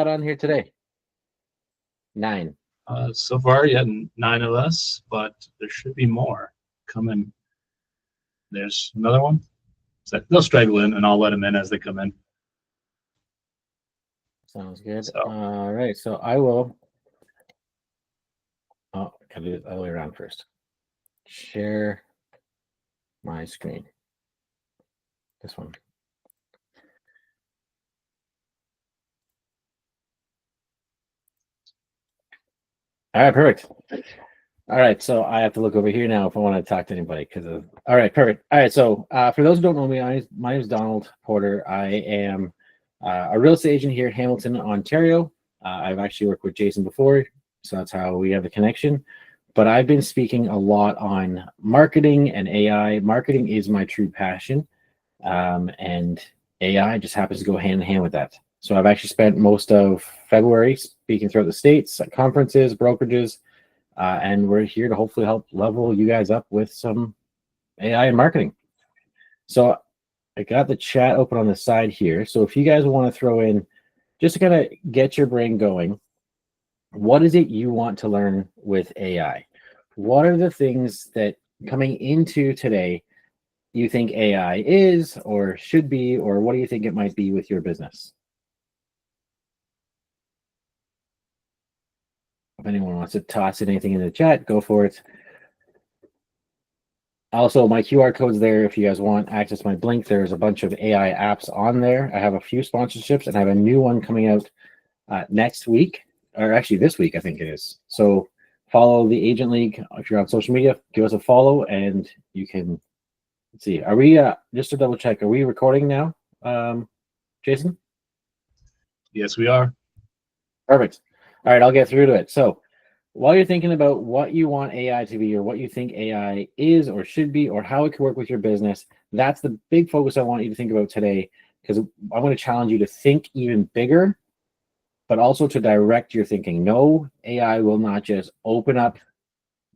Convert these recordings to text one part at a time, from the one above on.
on here today? 9. So far, yeah, 9 of us, but there should be more coming. There's another one. So they'll straggle in, and I'll let them in as they come in. Sounds good. So. All right, so I will. Oh, gotta do it all the way around first. Share my screen. This one. All right, perfect. All right, so I have to look over here now if I want to talk to anybody because of. All right, perfect. All right, so for those who don't know me, my name is Donald Porter. I am a real estate agent here in Hamilton, Ontario. I've actually worked with Jason before, so that's how we have the connection. But I've been speaking a lot on marketing and AI. Marketing is my true passion, and AI just happens to go hand in hand with that. So I've actually spent most of February speaking throughout the states at conferences, brokerages, and we're here to hopefully help level you guys up with some AI and marketing. So I got the chat open on the side here. So if you guys want to throw in, just to kind of get your brain going, what is it you want to learn with AI? What are the things that coming into today you think AI is or should be, or what do you think it might be with your business? If anyone wants to toss in anything in the chat, go for it. Also, my QR code's there if you guys want access to my Blink. There's a bunch of AI apps on there. I have a few sponsorships, and I have a new one coming out next week, or actually this week, I think it is. So follow the Agent League if you're on social media. Give us a follow, and you can see. Are we just to double check? Are we recording now, Jason? Yes, we are. Perfect. All right, I'll get through to it. So while you're thinking about what you want AI to be or what you think AI is or should be or how it could work with your business, that's the big focus I want you to think about today, because I want to challenge you to think even bigger, but also to direct your thinking. No, AI will not just open up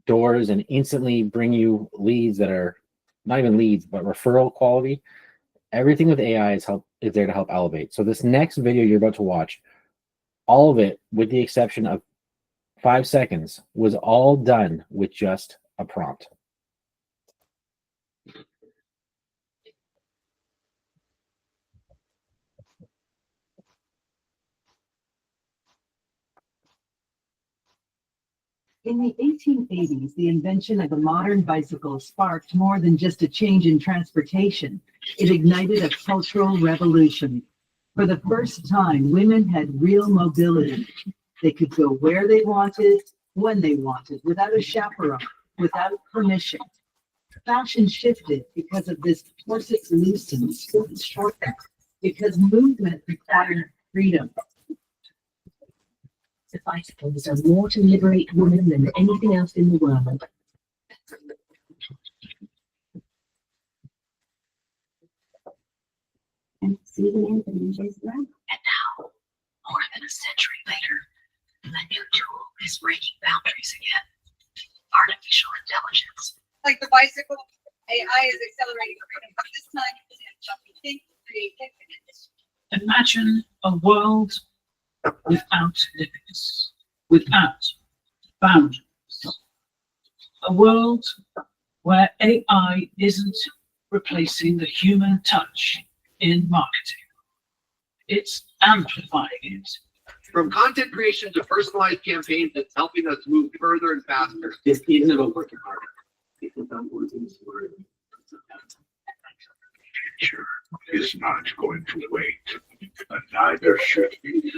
doors and instantly bring you leads that are not even leads, but referral quality. Everything with AI is there to help elevate. So this next video you're about to watch, all of it, with the exception of 5 seconds, was all done with just a prompt. In the 1880s, the invention of a modern bicycle sparked more than just a change in transportation. It ignited a cultural revolution. For the first time, women had real mobility. They could go where they wanted, when they wanted, without a chaperone, without permission. Fashion shifted because of this corset loosened, skirts shortened, because movement required freedom. The bicycles are more to liberate women than anything else in the world. And now, more than a century later, the new tool is breaking boundaries again. Artificial intelligence. Like the bicycle, AI is accelerating freedom, but this time it's something creativity. Imagine a world without limits, without boundaries. A world where AI isn't replacing the human touch in marketing. It's amplifying it. From content creation to personalized campaigns, it's helping us move further and faster. This isn't about working harder. It's about working smarter. The future is not going to wait, and neither should we.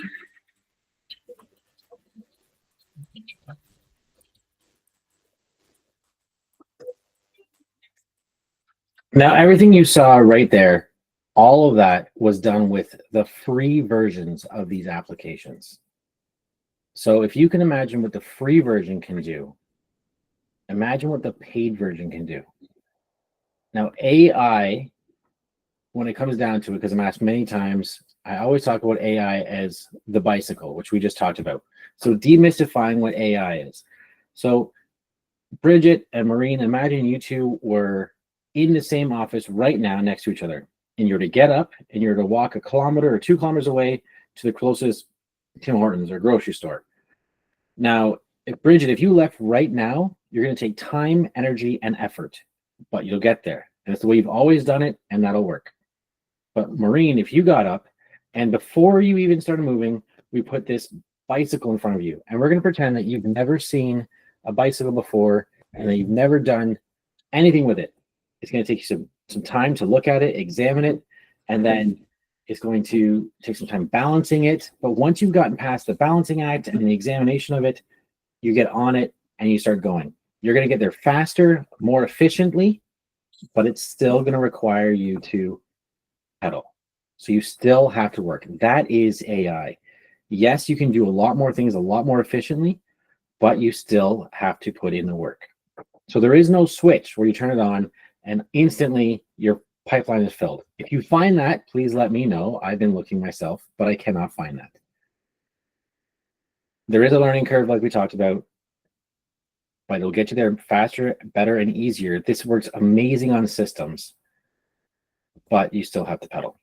Now, everything you saw right there, all of that was done with the free versions of these applications. So if you can imagine what the free version can do, imagine what the paid version can do. Now, AI, when it comes down to it, because I'm asked many times, I always talk about AI as the bicycle, which we just talked about. So demystifying what AI is. So Bridget and Maureen, imagine you two were in the same office right now next to each other, and you're to get up and you're to walk 1 kilometer or 2 kilometers away to the closest Tim Hortons or grocery store. Now, if Bridget, if you left right now, you're going to take time, energy, and effort, but you'll get there. And it's the way you've always done it, and that'll work. But Maureen, if you got up and before you even started moving, we put this bicycle in front of you, and we're going to pretend that you've never seen a bicycle before and that you've never done anything with it. It's going to take you some time to look at it, examine it, and then it's going to take some time balancing it. But once you've gotten past the balancing act and the examination of it, you get on it and you start going. You're going to get there faster, more efficiently, but it's still going to require you to pedal. So you still have to work. That is AI. Yes, you can do a lot more things a lot more efficiently, but you still have to put in the work. So there is no switch where you turn it on and instantly your pipeline is filled. If you find that, please let me know. I've been looking myself, but I cannot find that. There is a learning curve like we talked about, but it'll get you there faster, better, and easier. This works amazing on systems, but you still have to pedal.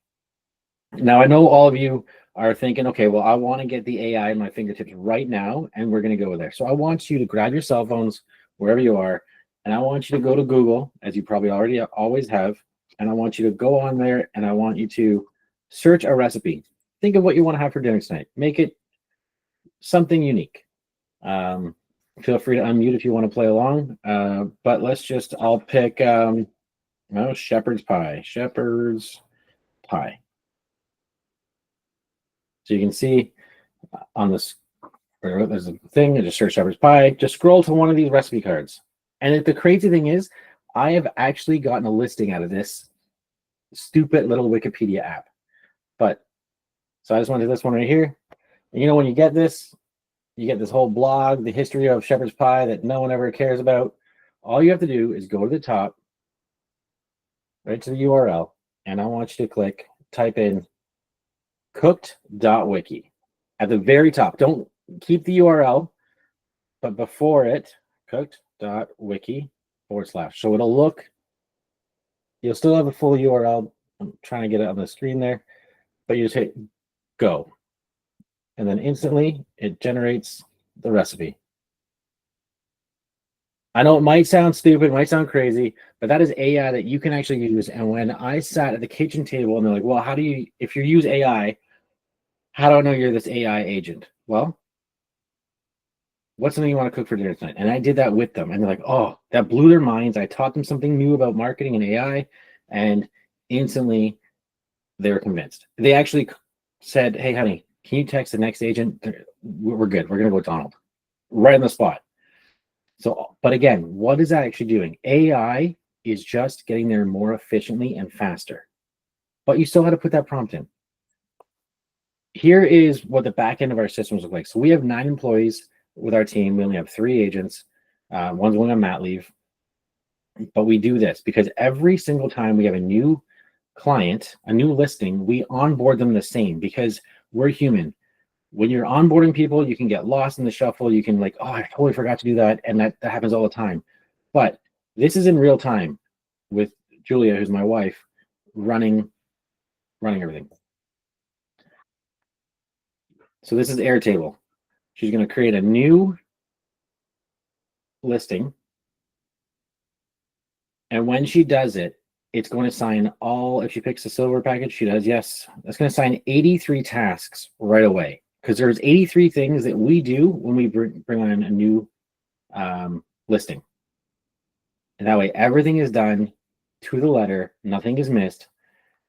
Now, I know all of you are thinking, okay, well, I want to get the AI in my fingertips right now, and we're going to go there. So I want you to grab your cell phones, wherever you are, and I want you to go to Google, as you probably already always have, and I want you to go on there, and I want you to search a recipe. Think of what you want to have for dinner tonight. Make it something unique. Feel free to unmute if you want to play along, but I'll pick, shepherd's pie. Shepherd's pie. So you can see on this, there's a thing, just search shepherd's pie, just scroll to one of these recipe cards. And the crazy thing is, I have actually gotten a listing out of this stupid little Wikipedia app. So I just wanted this one right here. And you know, when you get this whole blog, the history of shepherd's pie that no one ever cares about. All you have to do is go to the top, right to the URL, and I want you to type in cooked.wiki at the very top. Don't keep the URL, but before it, cooked.wiki/. So it'll look, you'll still have a full URL. I'm trying to get it on the screen there, but you just hit go. And then instantly it generates the recipe. I know it might sound stupid, it might sound crazy, but that is AI that you can actually use. And when I sat at the kitchen table and they're like, well, if you use AI, how do I know you're this AI agent? Well, what's something you want to cook for dinner tonight? And I did that with them. And they're like, oh, that blew their minds. I taught them something new about marketing and AI, and instantly they were convinced. They actually said, hey, honey, can you text the next agent? We're good. We're going to go with Donald. Right on the spot. So, but again, what is that actually doing? AI is just getting there more efficiently and faster. But you still had to put that prompt in. Here is what the back end of our systems look like. So we have 9 employees with our team. We only have 3 agents. One's going on mat leave. But we do this because every single time we have a new client, a new listing, we onboard them the same because we're human. When you're onboarding people, you can get lost in the shuffle. You can oh, I totally forgot to do that. And that happens all the time. But this is in real time with Julia, who's my wife, running everything. So this is Airtable. She's going to create a new listing. And when she does it, it's going to sign if she picks the silver package, she does, yes. That's going to sign 83 tasks right away. Because there's 83 things that we do when we bring on a new listing. And that way everything is done to the letter, nothing is missed.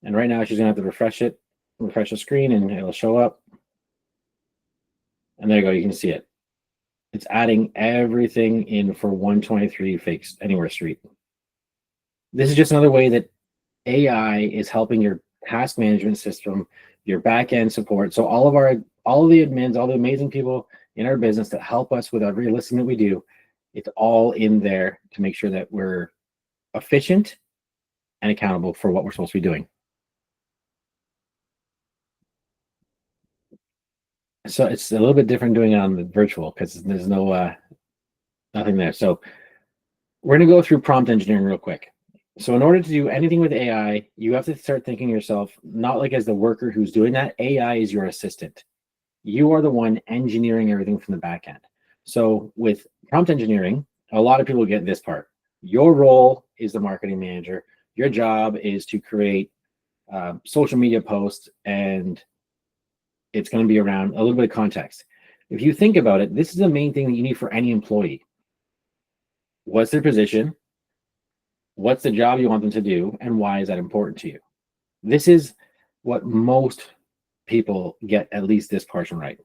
And right now she's going to have to refresh the screen, and it'll show up. And there you go, you can see it. It's adding everything in for 123 Fakes Anywhere Street. This is just another way that AI is helping your task management system, your back end support. So all of the admins, all the amazing people in our business that help us with every listing that we do, it's all in there to make sure that we're efficient and accountable for what we're supposed to be doing. So it's a little bit different doing it on the virtual because there's no nothing there. So we're going to go through prompt engineering real quick. So in order to do anything with AI, you have to start thinking yourself, not like as the worker who's doing that. AI is your assistant. You are the one engineering everything from the back end. So with prompt engineering, a lot of people get this part. Your role is the marketing manager. Your job is to create social media posts, and it's going to be around a little bit of context. If you think about it, this is the main thing that you need for any employee. What's their position? What's the job you want them to do? And why is that important to you? This is what most people get at least this portion right.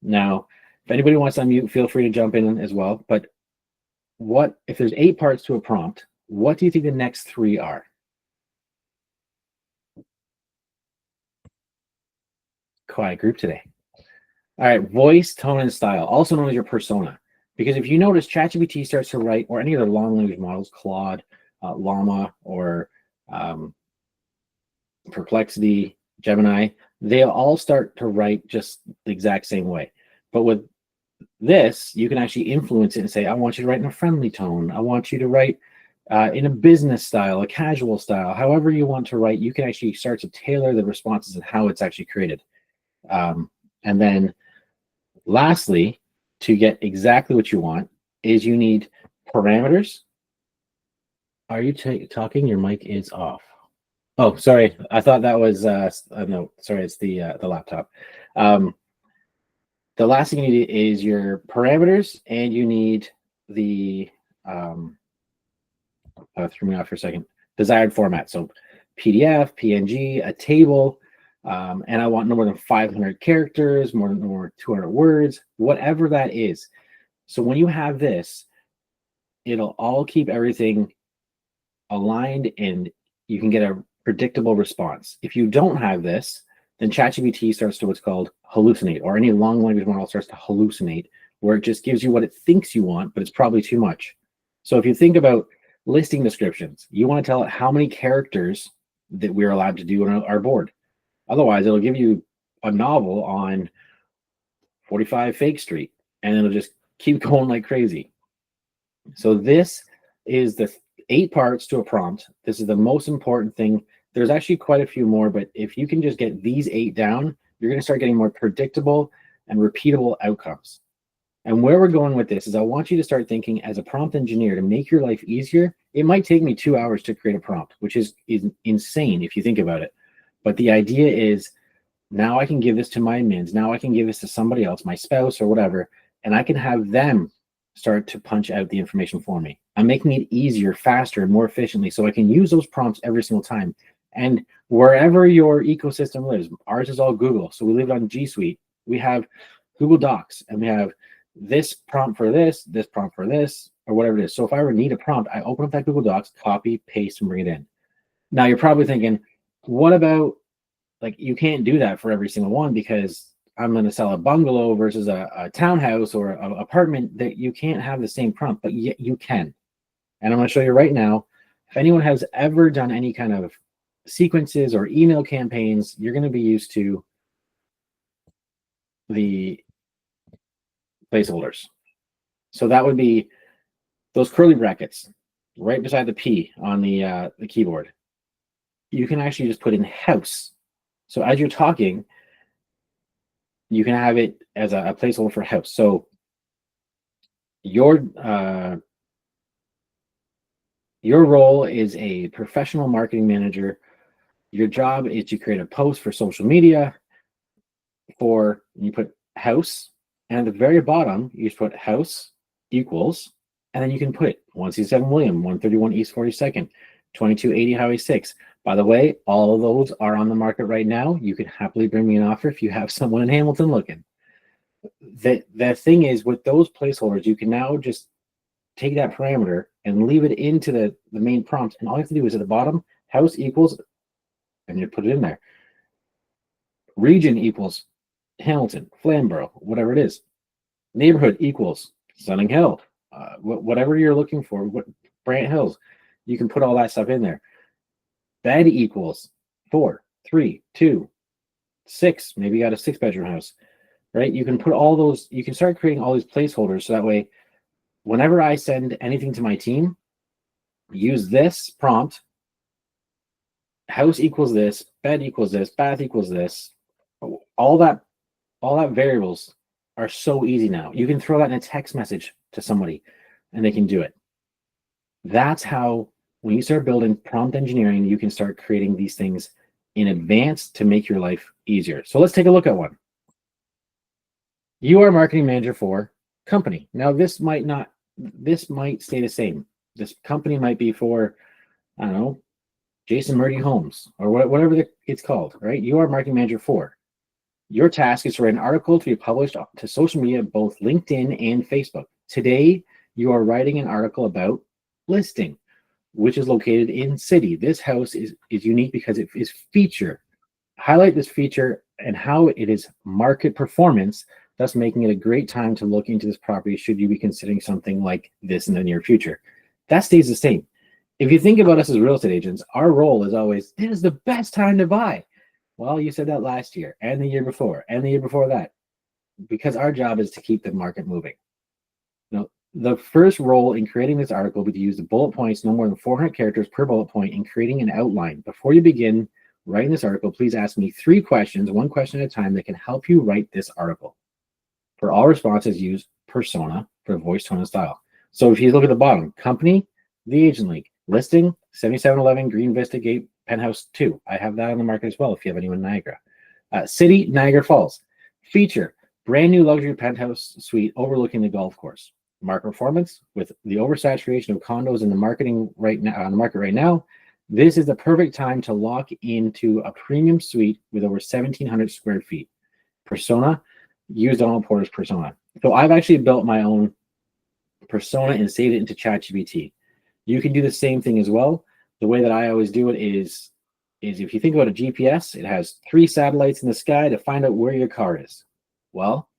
Now, if anybody wants to unmute, feel free to jump in as well. But what if there's 8 parts to a prompt? What do you think the next 3 are? Quiet group today. All right, voice, tone, and style, also known as your persona. Because if you notice, ChatGPT starts to write, or any other long language models, Claude, Llama, or Perplexity, Gemini, they all start to write just the exact same way. But with this, you can actually influence it and say, I want you to write in a friendly tone. I want you to write in a business style, a casual style, however you want to write. You can actually start to tailor the responses and how it's actually created. And then lastly, to get exactly what you want is you need parameters. Are you talking? Your mic is off. Oh, sorry. I thought that was no, sorry, it's the laptop. The last thing you need is your parameters, and you need the threw me off for a second, desired format. So PDF, PNG, a table, and I want no more than 500 characters, more than 200 words, whatever that is. So when you have this, it'll all keep everything aligned, and you can get a predictable response. If you don't have this, then ChatGPT starts to what's called hallucinate, or any long language model starts to hallucinate, where it just gives you what it thinks you want, but it's probably too much. So if you think about listing descriptions, you want to tell it how many characters that we're allowed to do on our board. Otherwise, it'll give you a novel on 45 Fake Street, and it'll just keep going like crazy. So this is the 8 parts to a prompt. This is the most important thing. There's actually quite a few more, but if you can just get these 8 down, you're going to start getting more predictable and repeatable outcomes. And where we're going with this is I want you to start thinking as a prompt engineer to make your life easier. It might take me 2 hours to create a prompt, which is insane if you think about it. But the idea is now I can give this to my admins. Now I can give this to somebody else, my spouse or whatever, and I can have them start to punch out the information for me. I'm making it easier, faster, and more efficiently, so I can use those prompts every single time. And wherever your ecosystem lives, ours is all Google. So we live on G Suite. We have Google Docs, and we have this prompt for this prompt for this, or whatever it is. So if I ever need a prompt, I open up that Google Docs, copy, paste, and bring it in. Now you're probably thinking, what about, like, you can't do that for every single one, because I'm going to sell a bungalow versus a townhouse or an apartment, that you can't have the same prompt, but yet you can. And I'm going to show you right now. If anyone has ever done any kind of sequences or email campaigns, you're going to be used to the placeholders. So that would be those curly brackets right beside the P on the keyboard. You can actually just put in house. So as you're talking, you can have it as a placeholder for house. So your role is a professional marketing manager. Your job is to create a post for social media you put house, and at the very bottom, you just put house equals, and then you can put 167 William, 131 East 42nd, 2280 Highway 6. By the way, all of those are on the market right now. You can happily bring me an offer if you have someone in Hamilton looking. The thing is, with those placeholders, you can now just take that parameter and leave it into the main prompt, and all you have to do is at the bottom, house equals, and you put it in there. Region equals Hamilton, Flamborough, whatever it is. Neighborhood equals Sunning Hill, whatever you're looking for, Brant Hills, you can put all that stuff in there. Bed equals 4, 3, 2, 6. Maybe you got a 6-bedroom house, right? You can put all those, you can start creating all these placeholders, so that way, whenever I send anything to my team, use this prompt, house equals this, bed equals this, bath equals this, all all that variables are so easy now. You can throw that in a text message to somebody and they can do it. That's how, when you start building prompt engineering, you can start creating these things in advance to make your life easier. So let's take a look at one. You are marketing manager for company. Now this might stay the same. This company might be for, I don't know, Jason Murdy Homes or whatever it's called, right? You are marketing manager for. Your task is to write an article to be published to social media, both LinkedIn and Facebook. Today, you are writing an article about listing, which is located in city. This house is unique because it is feature. Highlight this feature and how it is market performance, thus making it a great time to look into this property should you be considering something like this in the near future. That stays the same. If you think about us as real estate agents, our role is always, this is the best time to buy. Well, you said that last year and the year before and the year before that, because our job is to keep the market moving. Now, the first role in creating this article will be to use the bullet points, no more than 400 characters per bullet point, in creating an outline. Before you begin writing this article, please ask me 3 questions, 1 question at a time, that can help you write this article. For all responses, use persona for voice, tone, and style. So if you look at the bottom, company, the agent link, listing, 7711 Green Vista Gate, Penthouse 2. I have that on the market as well if you have anyone in Niagara. City, Niagara Falls. Feature, brand new luxury penthouse suite overlooking the golf course. Market performance, with the oversaturation of condos in the marketing right now on the market right now, this is the perfect time to lock into a premium suite with over 1,700 square feet. Persona, use Donald Porter's persona. So I've actually built my own persona and saved it into ChatGPT. You can do the same thing as well. The way that I always do it is if you think about a GPS, it has 3 satellites in the sky to find out where your car is. Well,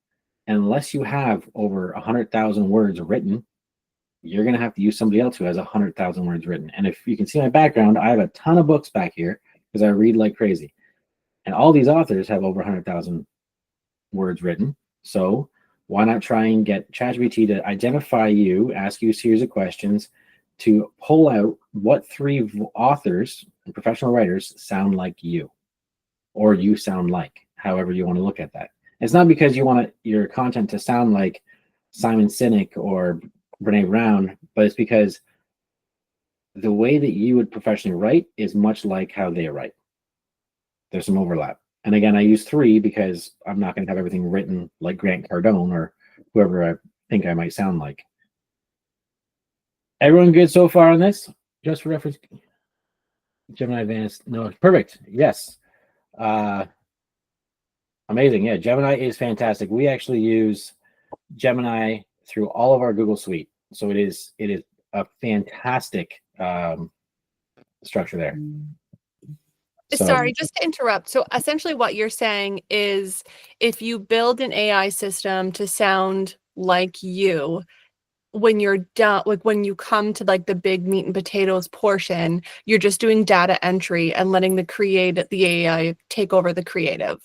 unless you have over 100,000 words written, you're going to have to use somebody else who has 100,000 words written. And if you can see my background, I have a ton of books back here because I read like crazy. And all these authors have over 100,000 words written. So why not try and get ChatGPT to identify you, ask you a series of questions to pull out what 3 authors and professional writers sound like you, or you sound like, however you want to look at that. It's not because you want your content to sound like Simon Sinek or Brene Brown, but it's because the way that you would professionally write is much like how they write. There's some overlap. And again, I use 3 because I'm not going to have everything written like Grant Cardone or whoever I think I might sound like. Everyone good so far on this? Just for reference, Gemini Advanced. No, perfect. Yes. Amazing. Yeah, Gemini is fantastic. We actually use Gemini through all of our Google Suite. So it is a fantastic structure there. So, Sorry, just to interrupt. So essentially what you're saying is if you build an AI system to sound like you, when you're done, like when you come to like the big meat and potatoes portion, you're just doing data entry and letting the AI take over the creative.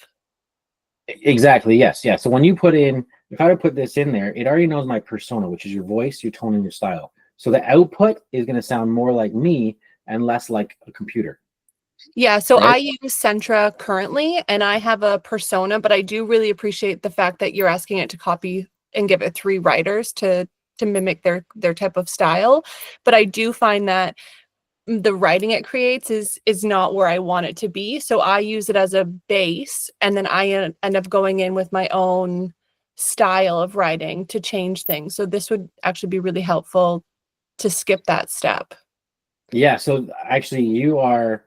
exactly. Yes. Yeah. So when you put in, if I would put this in there, it already knows my persona, which is your voice, your tone, and your style. So the output is going to sound more like me and less like a computer. Yeah, so Right. I use Sentra currently, and I have a persona, but I do really appreciate the fact that you're asking it to copy and give it 3 writers to mimic their type of style. But I do find that the writing it creates is not where I want it to be. So I use it as a base, and then I end up going in with my own style of writing to change things. So this would actually be really helpful to skip that step. Yeah. So actually, you are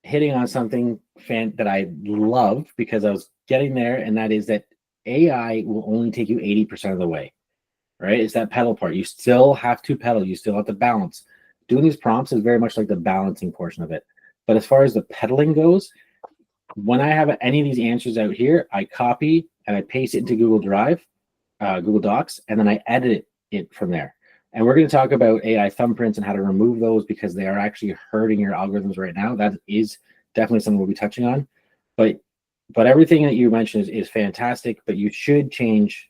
hitting on something that I love because I was getting there, and that is that AI will only take you 80% of the way, right? It's that pedal part. You still have to pedal. You still have to balance. Doing these prompts is very much like the balancing portion of it. But as far as the pedaling goes, when I have any of these answers out here, I copy and I paste it into Google Drive, Google Docs, and then I edit it from there. And we're going to talk about AI thumbprints and how to remove those because they are actually hurting your algorithms right now. That is definitely something we'll be touching on. But everything that you mentioned is fantastic, but you should change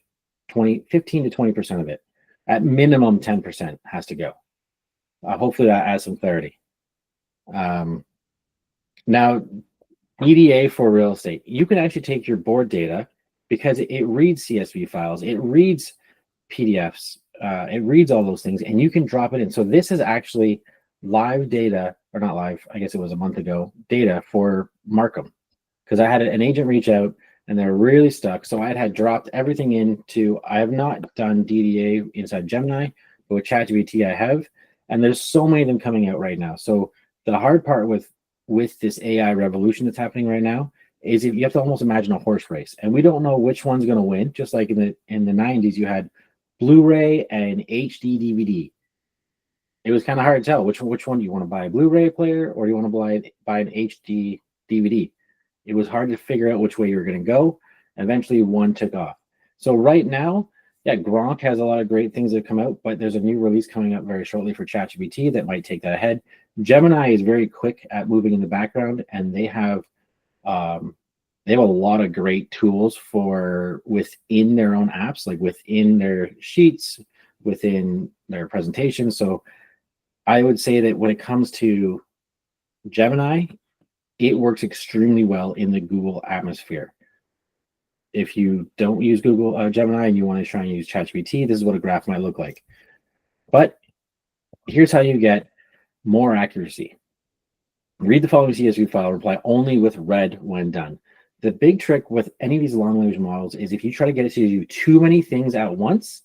15 to 20% of it. At minimum, 10% has to go. Hopefully that adds some clarity. Now, EDA for real estate. You can actually take your board data because it reads CSV files, it reads PDFs, it reads all those things, and you can drop it in. So this is actually live data, or not live, I guess it was a month ago, data for Markham. Because I had an agent reach out and they're really stuck. So I had dropped everything into, I have not done DDA inside Gemini, but with ChatGPT I have. And there's so many of them coming out right now. So the hard part with this AI revolution that's happening right now is you have to almost imagine a horse race. And we don't know which one's going to win. Just like in the 90s, you had Blu-ray and HD DVD. It was kind of hard to tell which one do you want to buy, a Blu-ray player or you want to buy an HD DVD. It was hard to figure out which way you were going to go. Eventually, one took off. So right now, yeah, Gronk has a lot of great things that come out, but there's a new release coming up very shortly for ChatGPT that might take that ahead. Gemini is very quick at moving in the background, and they have a lot of great tools for within their own apps, like within their sheets, within their presentations. So I would say that when it comes to Gemini, it works extremely well in the Google atmosphere. If you don't use Google Gemini and you want to try and use ChatGPT, this is what a graph might look like. But here's how you get more accuracy. Read the following CSV file, reply only with read when done. The big trick with any of these long language models is if you try to get it to do too many things at once,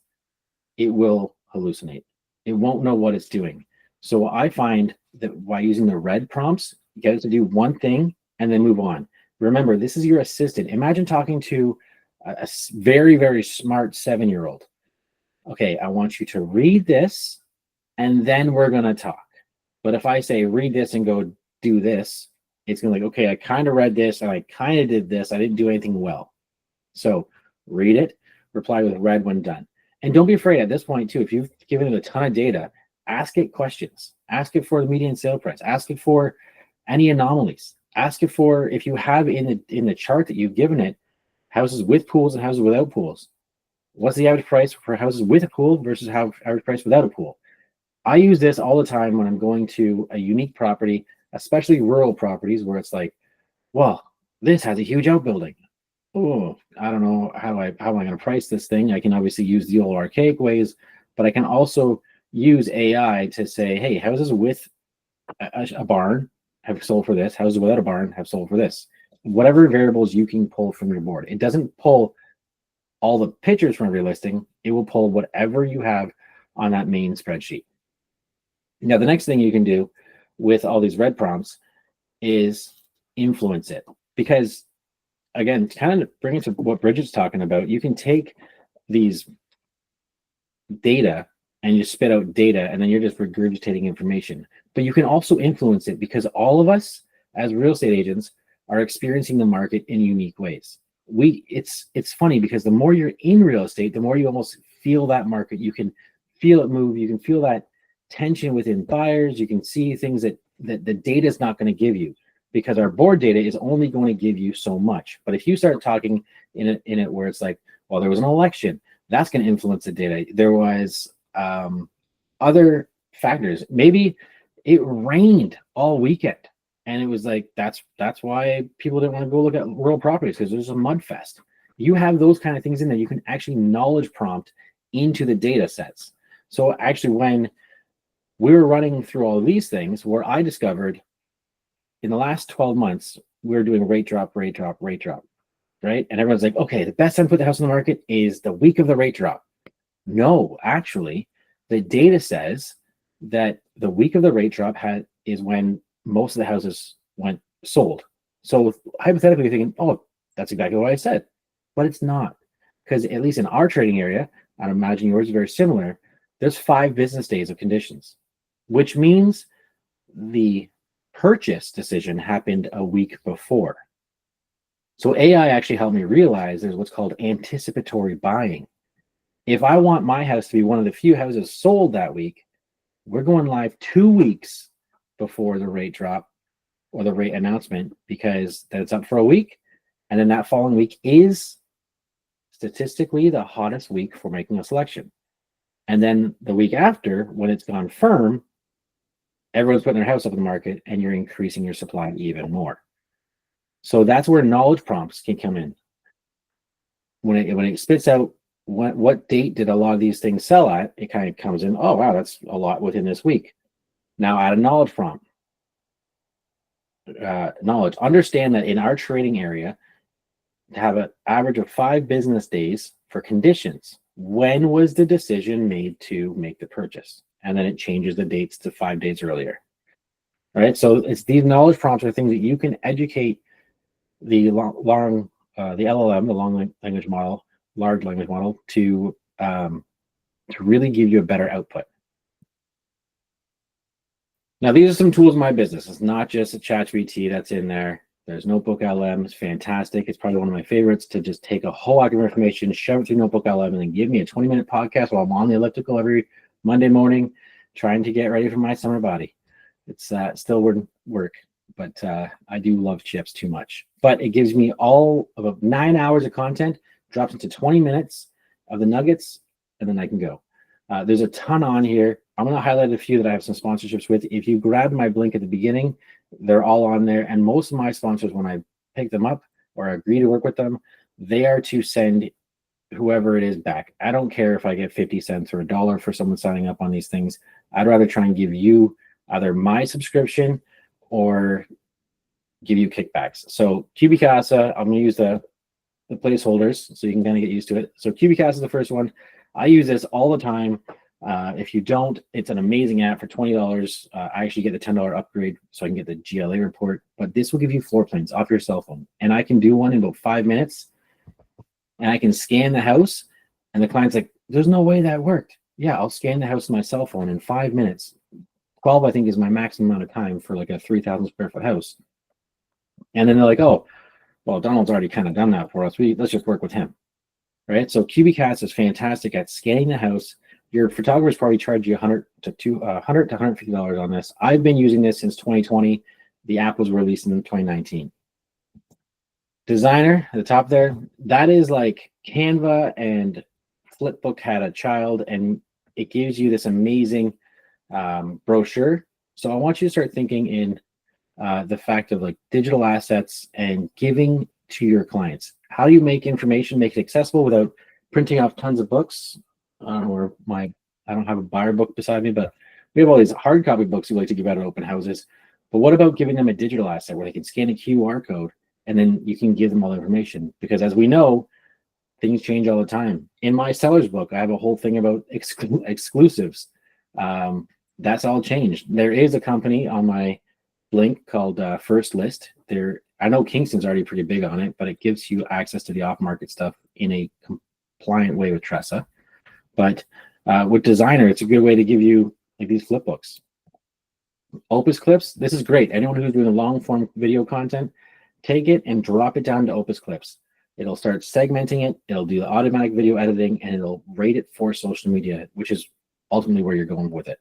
it will hallucinate. It won't know what it's doing. So I find that by using the read prompts, get it to do one thing and then move on. Remember, this is your assistant. Imagine talking to a very, very smart 7-year-old. Okay, I want you to read this and then we're going to talk. But if I say read this and go do this, it's going to be like, okay, I kind of read this and I kind of did this. I didn't do anything well. So read it, reply with read when done. And don't be afraid at this point too, if you've given it a ton of data, ask it questions. Ask it for the median sale price. Ask it for any anomalies. Ask it for, if you have in the chart that you've given it, houses with pools and houses without pools. What's the average price for houses with a pool versus average price without a pool? I use this all the time when I'm going to a unique property, especially rural properties where it's like, well, this has a huge outbuilding. Oh, I don't know how am I going to price this thing? I can obviously use the old archaic ways, but I can also use AI to say, hey, houses with a barn have sold for this. Houses without a barn have sold for this. Whatever variables you can pull from your board. It doesn't pull all the pictures from every listing. It will pull whatever you have on that main spreadsheet. Now, the next thing you can do with all these red prompts is influence it. Because, again, kind of bring it to what Bridget's talking about, you can take these data and you spit out data and then you're just regurgitating information. But you can also influence it because all of us as real estate agents are experiencing the market in unique ways. It's funny because the more you're in real estate, the more you almost feel that market. You can feel it move. You can feel that tension within buyers. You can see things that the data is not going to give you because our board data is only going to give you so much. But if you start talking in it where it's like, well, there was an election, that's going to influence the data. There was other factors. Maybe it rained all weekend and it was like that's why people didn't want to go look at rural properties because there's a mud fest. You have those kind of things in there. You can actually knowledge prompt into the data sets. So actually when we were running through all of these things, where I discovered in the last 12 months we were doing rate drop, right? And everyone's like, okay, the best time to put the house on the market is the week of the rate drop. No, actually, the data says that the week of the rate drop is when most of the houses went sold. So hypothetically, you're thinking, oh, that's exactly what I said. But it's not. Because at least in our trading area, I imagine yours is very similar, there's 5 business days of conditions, which means the purchase decision happened a week before. So AI actually helped me realize there's what's called anticipatory buying. If I want my house to be one of the few houses sold that week, we're going live 2 weeks before the rate drop or the rate announcement because then it's up for a week. And then that following week is statistically the hottest week for making a selection. And then the week after, when it's gone firm, everyone's putting their house up in the market and you're increasing your supply even more. So that's where knowledge prompts can come in. when it spits out what date did a lot of these things sell at, it kind of comes in, oh wow, that's a lot within this week. Now add a knowledge prompt. Knowledge. Understand that in our trading area, to have an average of 5 business days for conditions. When was the decision made to make the purchase? And then it changes the dates to 5 days earlier. Right. So it's these knowledge prompts are things that you can educate the LLM, the long language model, large language model, to really give you a better output. Now, these are some tools in my business. It's not just a ChatGPT that's in there. There's Notebook LM. It's fantastic. It's probably one of my favorites to just take a whole lot of information, shove it through Notebook LM, and then give me a 20-minute podcast while I'm on the elliptical every Monday morning, trying to get ready for my summer body. It's still work, but I do love chips too much. But it gives me all of about 9 hours of content, drops into 20 minutes of the nuggets, and then I can go. There's a ton on here. I'm going to highlight a few that I have some sponsorships with. If you grab my link at the beginning, they're all on there. And most of my sponsors, when I pick them up or agree to work with them, they are to send whoever it is back. I don't care if I get 50 cents or $1 for someone signing up on these things. I'd rather try and give you either my subscription or give you kickbacks. So Cubicasa, I'm going to use the placeholders so you can kind of get used to it. So Cubicasa is the first one. I use this all the time. If you don't, it's an amazing app for $20. I actually get the $10 upgrade so I can get the GLA report, but this will give you floor plans off your cell phone. And I can do one in about 5 minutes, and I can scan the house, and the client's like, there's no way that worked. Yeah, I'll scan the house with my cell phone in 5 minutes. 12, I think, is my maximum amount of time for like a 3,000 square foot house. And then they're like, oh, well, Donald's already kind of done that for us. Let's just work with him. Right? So Cubicast is fantastic at scanning the house. Your photographers probably charge you $100 to $150 on this. I've been using this since 2020. The app was released in 2019. Designer at the top there, that is like Canva and Flipbook had a child, and it gives you this amazing brochure. So I want you to start thinking in the fact of like digital assets and giving to your clients. How do you make information, make it accessible without printing off tons of books? I don't have a buyer book beside me, but we have all these hard copy books we like to give out at open houses. But what about giving them a digital asset where they can scan a QR code and then you can give them all the information? Because as we know, things change all the time. In my seller's book, I have a whole thing about exclusives. That's all changed. There is a company on my link called First List. I know Kingston's already pretty big on it, but it gives you access to the off-market stuff in a compliant way with Tressa. But with Designer, it's a good way to give you like these flip books. Opus Clips, this is great. Anyone who's doing a long-form video content, take it and drop it down to Opus Clips. It'll start segmenting it. It'll do the automatic video editing, and it'll rate it for social media, which is ultimately where you're going with it.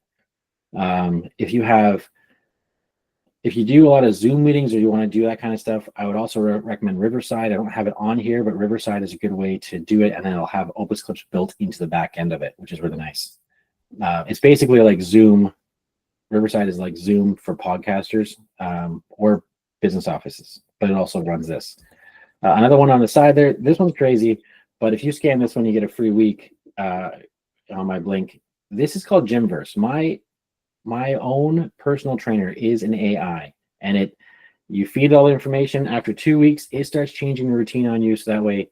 If you do a lot of Zoom meetings or you want to do that kind of stuff, I would also recommend Riverside. I don't have it on here, but Riverside is a good way to do it. And then it'll have Opus Clips built into the back end of it, which is really nice. It's basically like Zoom. Riverside is like Zoom for podcasters or business offices, but it also runs this. Another one on the side there. This one's crazy, but if you scan this one, you get a free week on my Blink. This is called Gymverse. My own personal trainer is an AI, and you feed all the information. After 2 weeks, it starts changing the routine on you, so that way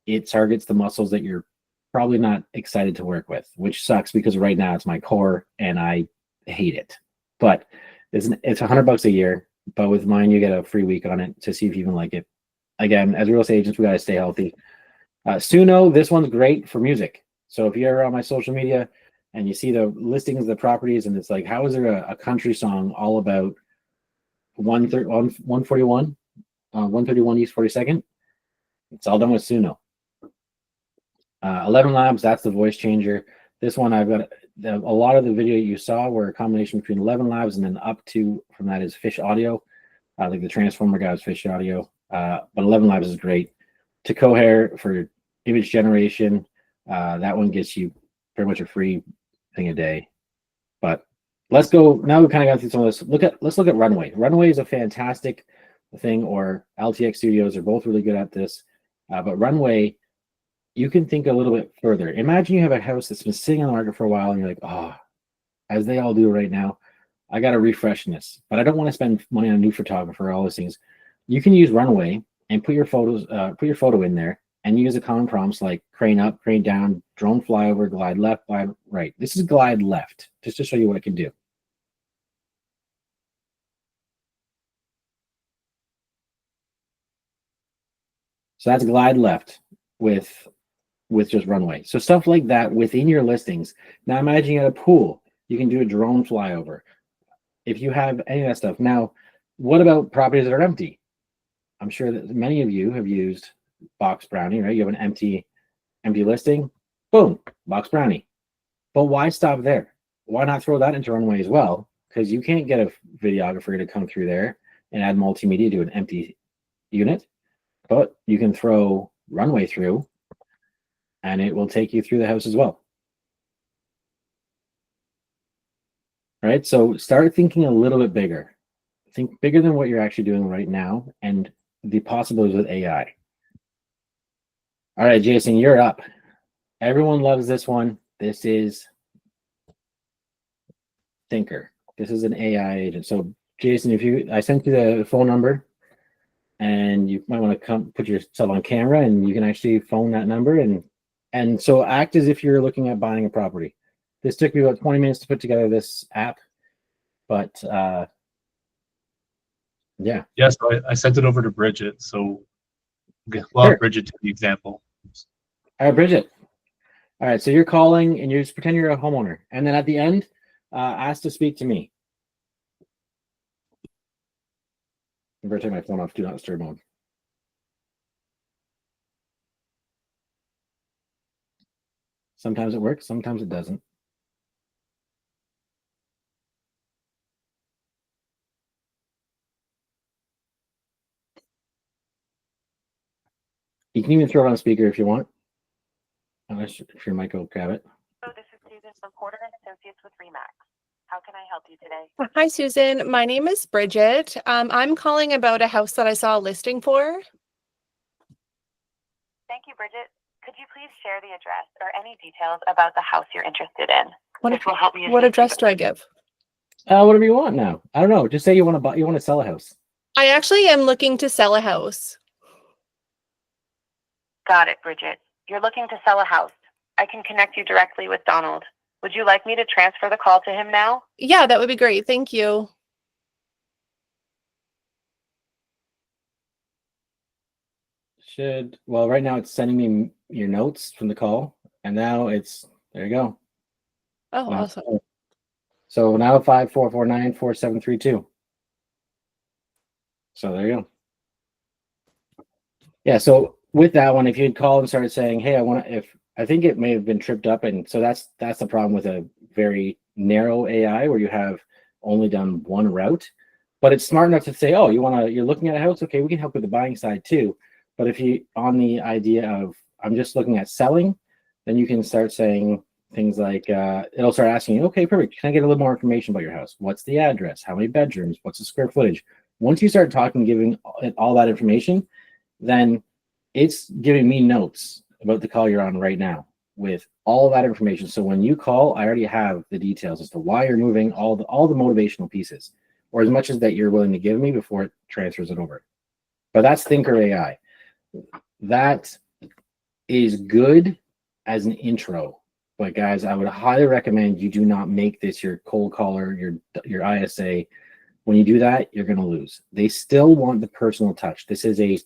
it targets the muscles that you're probably not excited to work with, which sucks because right now it's my core and I hate it. But it's $100 a year, but with mine you get a free week on it to see if you even like it. Again, as real estate agents, we got to stay healthy. Suno, this one's great for music. So if you're on my social media and you see the listings of the properties, and it's like, how is there a country song all about 141 East 42nd? It's all done with Suno. 11 Labs, that's the voice changer. This one, I've got a lot of the video you saw were a combination between 11 Labs and then up to from that is Fish Audio. Like the Transformer guy was Fish Audio. But 11 Labs is great. To Cohere for image generation, that one gets you pretty much a free thing a day. But let's go now. We kind of got through some of this. Let's look at Runway. Runway is a fantastic thing, or LTX Studios are both really good at this. But Runway you can think a little bit further. Imagine you have a house that's been sitting on the market for a while and you're like, oh, as they all do right now, I got to refresh this, but I don't want to spend money on a new photographer, all those things. You can use Runway and put your photo in there and use the common prompts like crane up, crane down, drone flyover, glide left, glide right. This is glide left, just to show you what it can do. So that's glide left with just Runway. So stuff like that within your listings. Now imagine you had a pool. You can do a drone flyover. If you have any of that stuff. Now, what about properties that are empty? I'm sure that many of you have used Box Brownie, right? You have an empty listing. Boom, Box Brownie. But why stop there? Why not throw that into Runway as well? Because you can't get a videographer to come through there and add multimedia to an empty unit. But you can throw Runway through and it will take you through the house as well. Right? So start thinking a little bit bigger. Think bigger than what you're actually doing right now and the possibilities with AI. All right, Jason, you're up. Everyone loves this one. This is Thinker. This is an AI agent. So Jason, I sent you the phone number and you might want to come put yourself on camera and you can actually phone that number and so act as if you're looking at buying a property. This took me about 20 minutes to put together this app, but yeah. Yes, I sent it over to Bridget. So well, Sure. Bridget took the example. All right, Bridget. All right, so you're calling and you just pretend you're a homeowner. And then at the end, ask to speak to me. I'm going to take my phone off do not disturb mode. Sometimes it works, sometimes it doesn't. You can even throw it on speaker if you want. Unless if your mic will grab it. So this is Susan from Porter and Associates with Remax. How can I help you today? Hi, Susan. My name is Bridget. I'm calling about a house that I saw a listing for. Thank you, Bridget. Could you please share the address or any details about the house you're interested in? This will help me. What address do I give? Whatever you want now. I don't know. Just say you want to buy. You want to sell a house. I actually am looking to sell a house. Got it, Bridget. You're looking to sell a house. I can connect you directly with Donald. Would you like me to transfer the call to him now? Yeah, that would be great. Thank you. Well, right now it's sending me your notes from the call, and now there you go. Oh, Now, awesome. So now 54494732. So there you go. Yeah. So with that one, if you had called and started saying, "Hey, I think it may have been tripped up," and so that's the problem with a very narrow AI where you have only done one route, but it's smart enough to say, "Oh, you're looking at a house. Okay, we can help with the buying side too." But if you on the idea of I'm just looking at selling, then you can start saying things like it'll start asking you, okay, perfect. Can I get a little more information about your house? What's the address? How many bedrooms? What's the square footage? Once you start talking, giving it all that information, then it's giving me notes about the call you're on right now with all that information. So when you call, I already have the details as to why you're moving, all the motivational pieces, or as much as that you're willing to give me before it transfers it over. But that's Thinker AI. That is good as an intro, but guys, I would highly recommend you do not make this your cold caller, your ISA. When you do that, you're going to lose. They still want the personal touch. This is a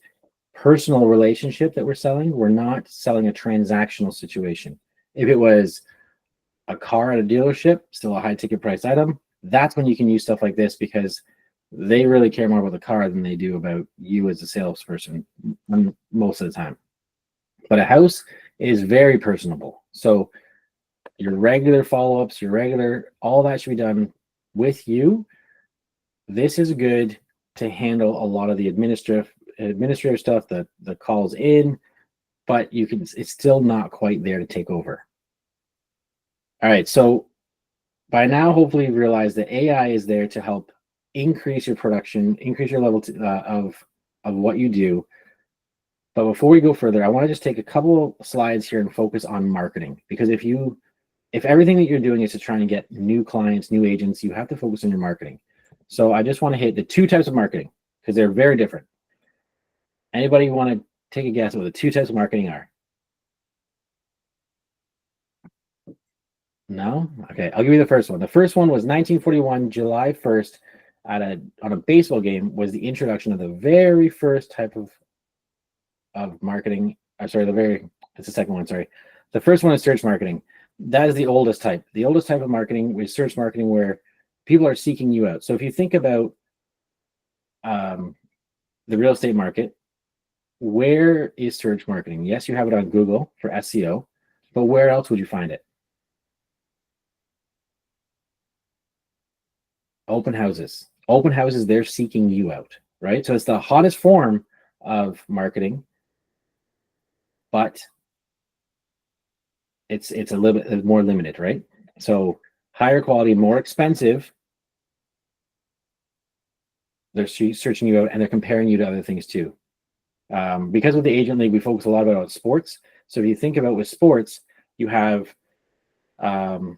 personal relationship that we're selling. We're not selling a transactional situation. If it was a car at a dealership, still a high ticket price item, that's when you can use stuff like this because they really care more about the car than they do about you as a salesperson most of the time. But a house is very personable. So your regular follow-ups, all that should be done with you. This is good to handle a lot of the administrative stuff, the calls in, but it's still not quite there to take over. All right. So by now, hopefully you've realized that AI is there to help increase your production, increase your level of what you do. But before we go further, I want to just take a couple slides here and focus on marketing, because if everything that you're doing is to try and get new clients, new agents, you have to focus on your marketing. So I just want to hit the two types of marketing because they're very different. Anybody want to take a guess what the two types of marketing are? No? Okay, I'll give you the first one. The first one was 1941, July 1st, on a baseball game, was the introduction of the very first type of marketing. It's the second one, sorry. The first one is search marketing. That is the oldest type. The oldest type of marketing was search marketing, where people are seeking you out. So if you think about the real estate market, where is search marketing? Yes, you have it on Google for SEO, but where else would you find it? Open houses. Open houses, they're seeking you out, right? So it's the hottest form of marketing, but it's a little bit more limited, right? So higher quality, more expensive. They're searching you out and they're comparing you to other things too. Because with the agent league, we focus a lot about sports. So if you think about with sports, you have the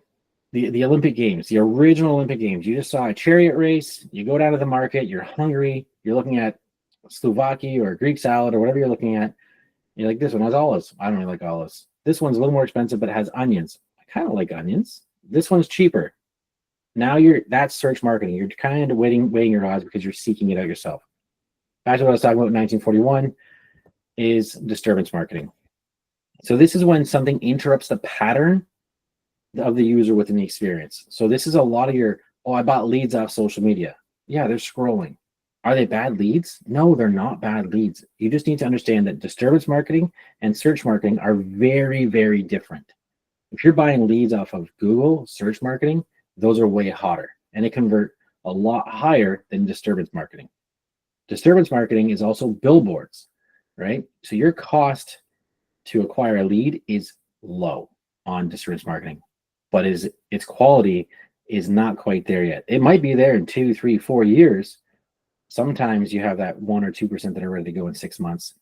Olympic Games, the original Olympic Games. You just saw a chariot race. You go down to the market. You're hungry. You're looking at Slovakia or Greek salad or whatever you're looking at. You're like, this one has olives. I don't really like olives. This one's a little more expensive, but it has onions. I kind of like onions. This one's cheaper. Now that's search marketing. You're kind of weighing your odds because you're seeking it out yourself. Back to what I was talking about in 1941 is disturbance marketing. So this is when something interrupts the pattern of the user within the experience. So this is a lot of I bought leads off social media. Yeah, they're scrolling. Are they bad leads? No, they're not bad leads. You just need to understand that disturbance marketing and search marketing are very, very different. If you're buying leads off of Google search marketing, those are way hotter and they convert a lot higher than disturbance marketing. Disturbance marketing is also billboards, right? So your cost to acquire a lead is low on disturbance marketing, but its quality is not quite there yet. It might be there in 2, 3, 4 years. Sometimes you have that 1 or 2% that are ready to go in 6 months,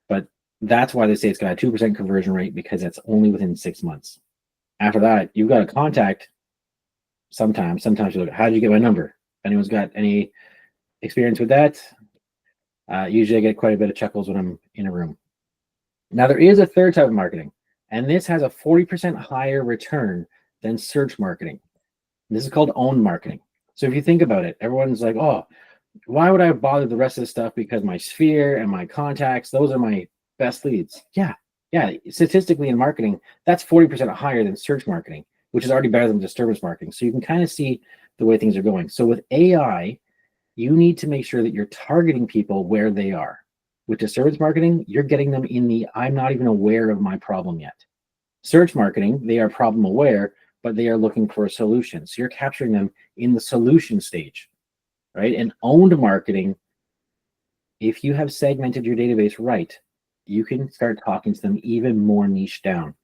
but that's why they say it's got a 2% conversion rate, because it's only within 6 months. After that, you've got to contact. Sometimes you look, how did you get my number? If anyone's got any experience with that, usually I get quite a bit of chuckles when I'm in a room. Now there is a third type of marketing, and this has a 40% higher return than search marketing. This is called owned marketing. So if you think about it, everyone's like, oh, why would I bother the rest of the stuff? Because my sphere and my contacts, those are my best leads. Yeah. Statistically in marketing, that's 40% higher than search marketing, which is already better than disturbance marketing. So you can kind of see the way things are going. So with AI, you need to make sure that you're targeting people where they are. With disturbance marketing, you're getting them in the I'm not even aware of my problem yet. Search marketing, they are problem aware, but they are looking for a solution. So you're capturing them in the solution stage, right? And owned marketing, if you have segmented your database right, you can start talking to them even more niche down,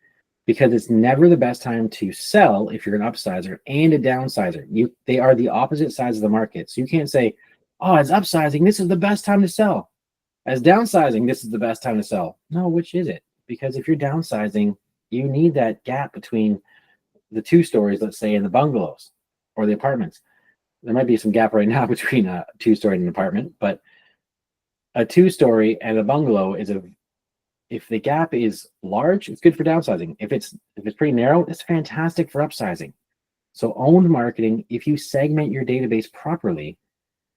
because it's never the best time to sell if you're an upsizer and a downsizer. They are the opposite sides of the market. So you can't say, oh, as upsizing, this is the best time to sell. As downsizing, this is the best time to sell. No, which is it? Because if you're downsizing, you need that gap between the 2 stories, let's say, in the bungalows or the apartments. There might be some gap right now between a 2-story and an apartment, but a 2-story and a bungalow if the gap is large, it's good for downsizing. If it's pretty narrow, it's fantastic for upsizing. So owned marketing, if you segment your database properly,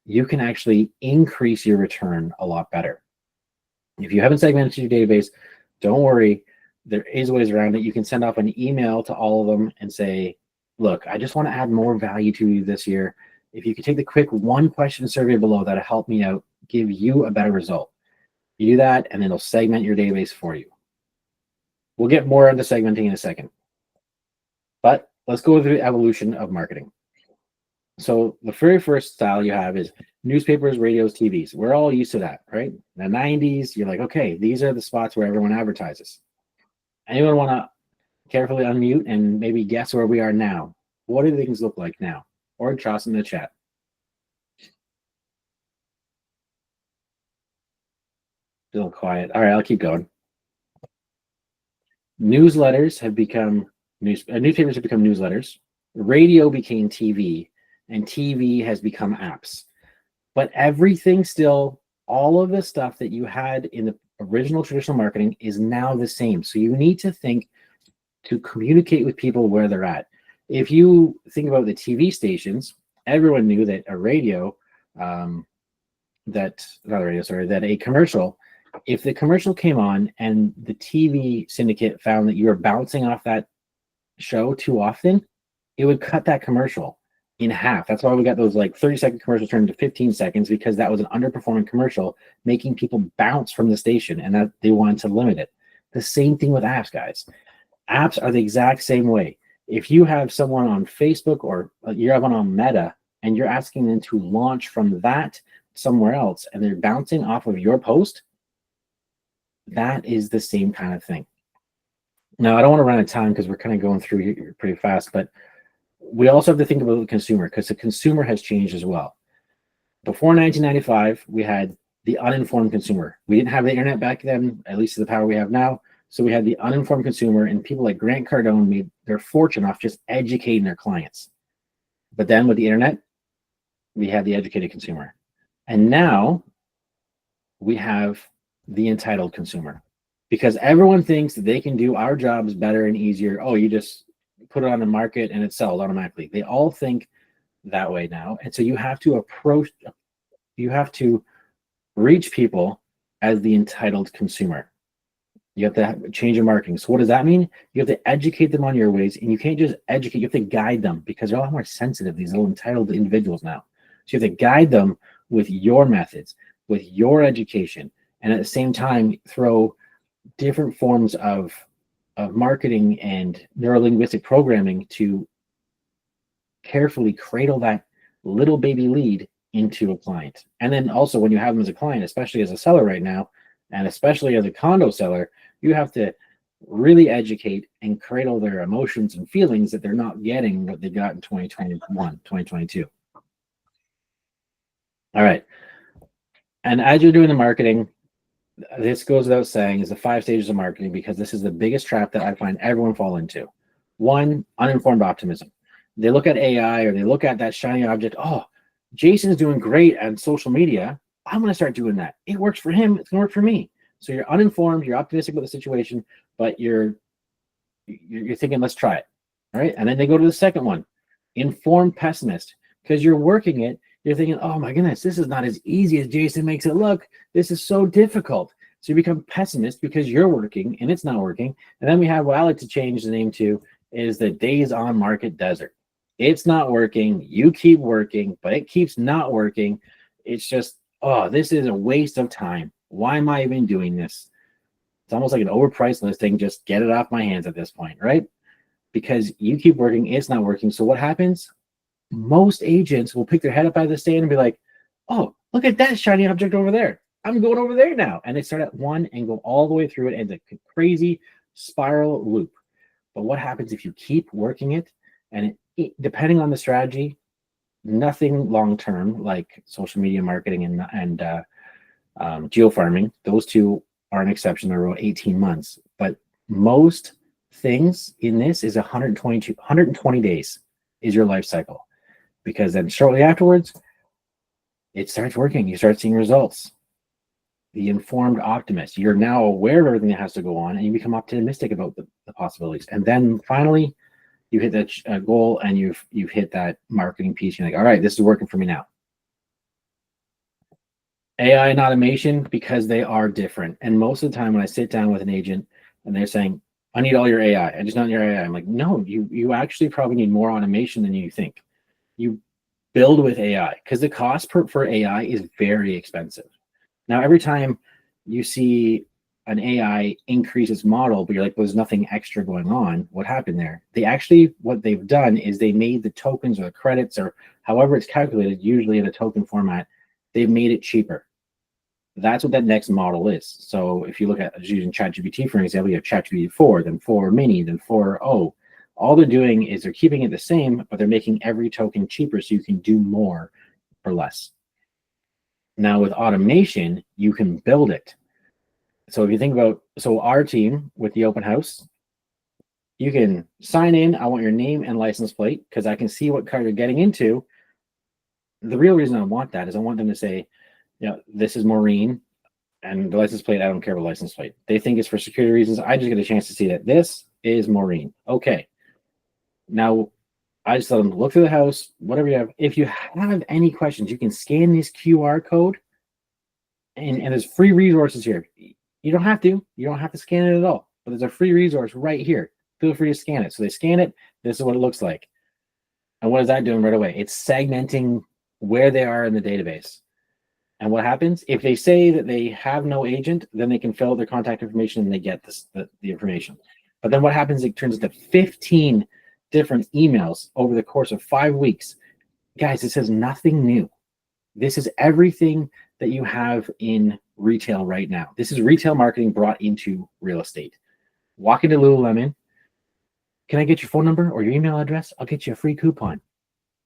you can actually increase your return a lot better. If you haven't segmented your database, don't worry. There is ways around it. You can send off an email to all of them and say, look, I just want to add more value to you this year. If you could take the quick 1-question survey below, that'll help me out, give you a better result. You do that, and it'll segment your database for you. We'll get more into segmenting in a second. But let's go through the evolution of marketing. So the very first style you have is newspapers, radios, TVs. We're all used to that, right? In the 90s, you're like, okay, these are the spots where everyone advertises. Anyone want to carefully unmute and maybe guess where we are now? What do things look like now? Or toss in the chat. Still quiet. All right, I'll keep going. Newsletters have become newspapers have become newsletters. Radio became TV, and TV has become apps. But everything still, all of the stuff that you had in the original traditional marketing is now the same. So you need to think to communicate with people where they're at. If you think about the TV stations, everyone knew that a radio, that a commercial, if the commercial came on and the TV syndicate found that you were bouncing off that show too often, it would cut that commercial in half. That's why we got those like 30-second commercials turned into 15 seconds, because that was an underperforming commercial, making people bounce from the station, and that they wanted to limit it. The same thing with apps, guys. Apps are the exact same way. If you have someone on Facebook or you have one on Meta and you're asking them to launch from that somewhere else and they're bouncing off of your post, that is the same kind of thing. Now, I don't want to run out of time because we're kind of going through here pretty fast, but we also have to think about the consumer, because the consumer has changed as well. Before 1995, we had the uninformed consumer. We didn't have the internet back then, at least to the power we have now. So we had the uninformed consumer, and people like Grant Cardone made their fortune off just educating their clients. But then with the internet, we have the educated consumer. And now we have the entitled consumer, because everyone thinks that they can do our jobs better and easier. Oh, you just put it on the market and it sells automatically. They all think that way now. And so you have to reach people as the entitled consumer. You have to change your marketing. So what does that mean? You have to educate them on your ways, and you can't just educate, you have to guide them, because they're a lot more sensitive, these little entitled individuals now. So you have to guide them with your methods, with your education, and at the same time throw different forms of marketing and neurolinguistic programming to carefully cradle that little baby lead into a client. And then also when you have them as a client, especially as a seller right now, and especially as a condo seller, you have to really educate and cradle their emotions and feelings that they're not getting what they got in 2021, 2022. All right. And as you're doing the marketing, this goes without saying, is the 5 stages of marketing, because this is the biggest trap that I find everyone fall into. 1, uninformed optimism. They look at AI, or they look at that shiny object. Oh, Jason's doing great on social media. I'm going to start doing that. It works for him. It's going to work for me. So you're uninformed. You're optimistic about the situation, but you're thinking, let's try it. All right. And then they go to the second one, informed pessimist, because you're working it. You're thinking, oh my goodness, this is not as easy as Jason makes it look. This is so difficult. So you become pessimist because you're working and it's not working. And then we have what I like to change the name to is the days on market desert. It's not working. You keep working, but it keeps not working. It's just, oh, this is a waste of time. Why am I even doing this? It's almost like an overpriced listing. Just get it off my hands at this point, right? Because you keep working, it's not working. So what happens? Most agents will pick their head up out of the stand and be like, oh, look at that shiny object over there. I'm going over there now. And they start at one and go all the way through it, and it's a crazy spiral loop. But what happens if you keep working it? And depending on the strategy, nothing long-term like social media marketing and geofarming, those two are an exception. They're about 18 months. But most things in this is 120 days is your life cycle. Because then shortly afterwards, it starts working. You start seeing results. The informed optimist. You're now aware of everything that has to go on, and you become optimistic about the possibilities. And then finally, you hit that goal, and you've hit that marketing piece. You're like, all right, this is working for me now. AI and automation, because they are different. And most of the time when I sit down with an agent and they're saying, I need all your AI, I just not your AI. I'm like, no, you actually probably need more automation than you think. You build with AI, because the cost for AI is very expensive. Now, every time you see an AI increase its model, but you're like, well, there's nothing extra going on. What happened there? What they've done is they made the tokens or the credits or however it's calculated, usually in a token format, they've made it cheaper. That's what that next model is. So if you look at using ChatGPT, for example, you have ChatGPT 4, then 4 mini, then 4.0. All they're doing is they're keeping it the same, but they're making every token cheaper so you can do more for less. Now with automation, you can build it. So if you think about, so our team with the open house, you can sign in. I want your name and license plate because I can see what car you're getting into. The real reason I want that is I want them to say, this is Maureen, and the license plate, I don't care about license plate. They think it's for security reasons. I just get a chance to see that this is Maureen. Okay. Now, I just let them look through the house, whatever you have. If you have any questions, you can scan this QR code, and there's free resources here. You don't have to. You don't have to scan it at all. But there's a free resource right here. Feel free to scan it. So they scan it. This is what it looks like. And what is that doing right away? It's segmenting where they are in the database. And what happens? If they say that they have no agent, then they can fill out their contact information and they get the information. But then what happens? It turns into 15 different emails over the course of 5 weeks. Guys, this is nothing new. This is everything that you have in retail right now. This is retail marketing brought into real estate. Walk into Lululemon. Can I get your phone number or your email address? I'll get you a free coupon.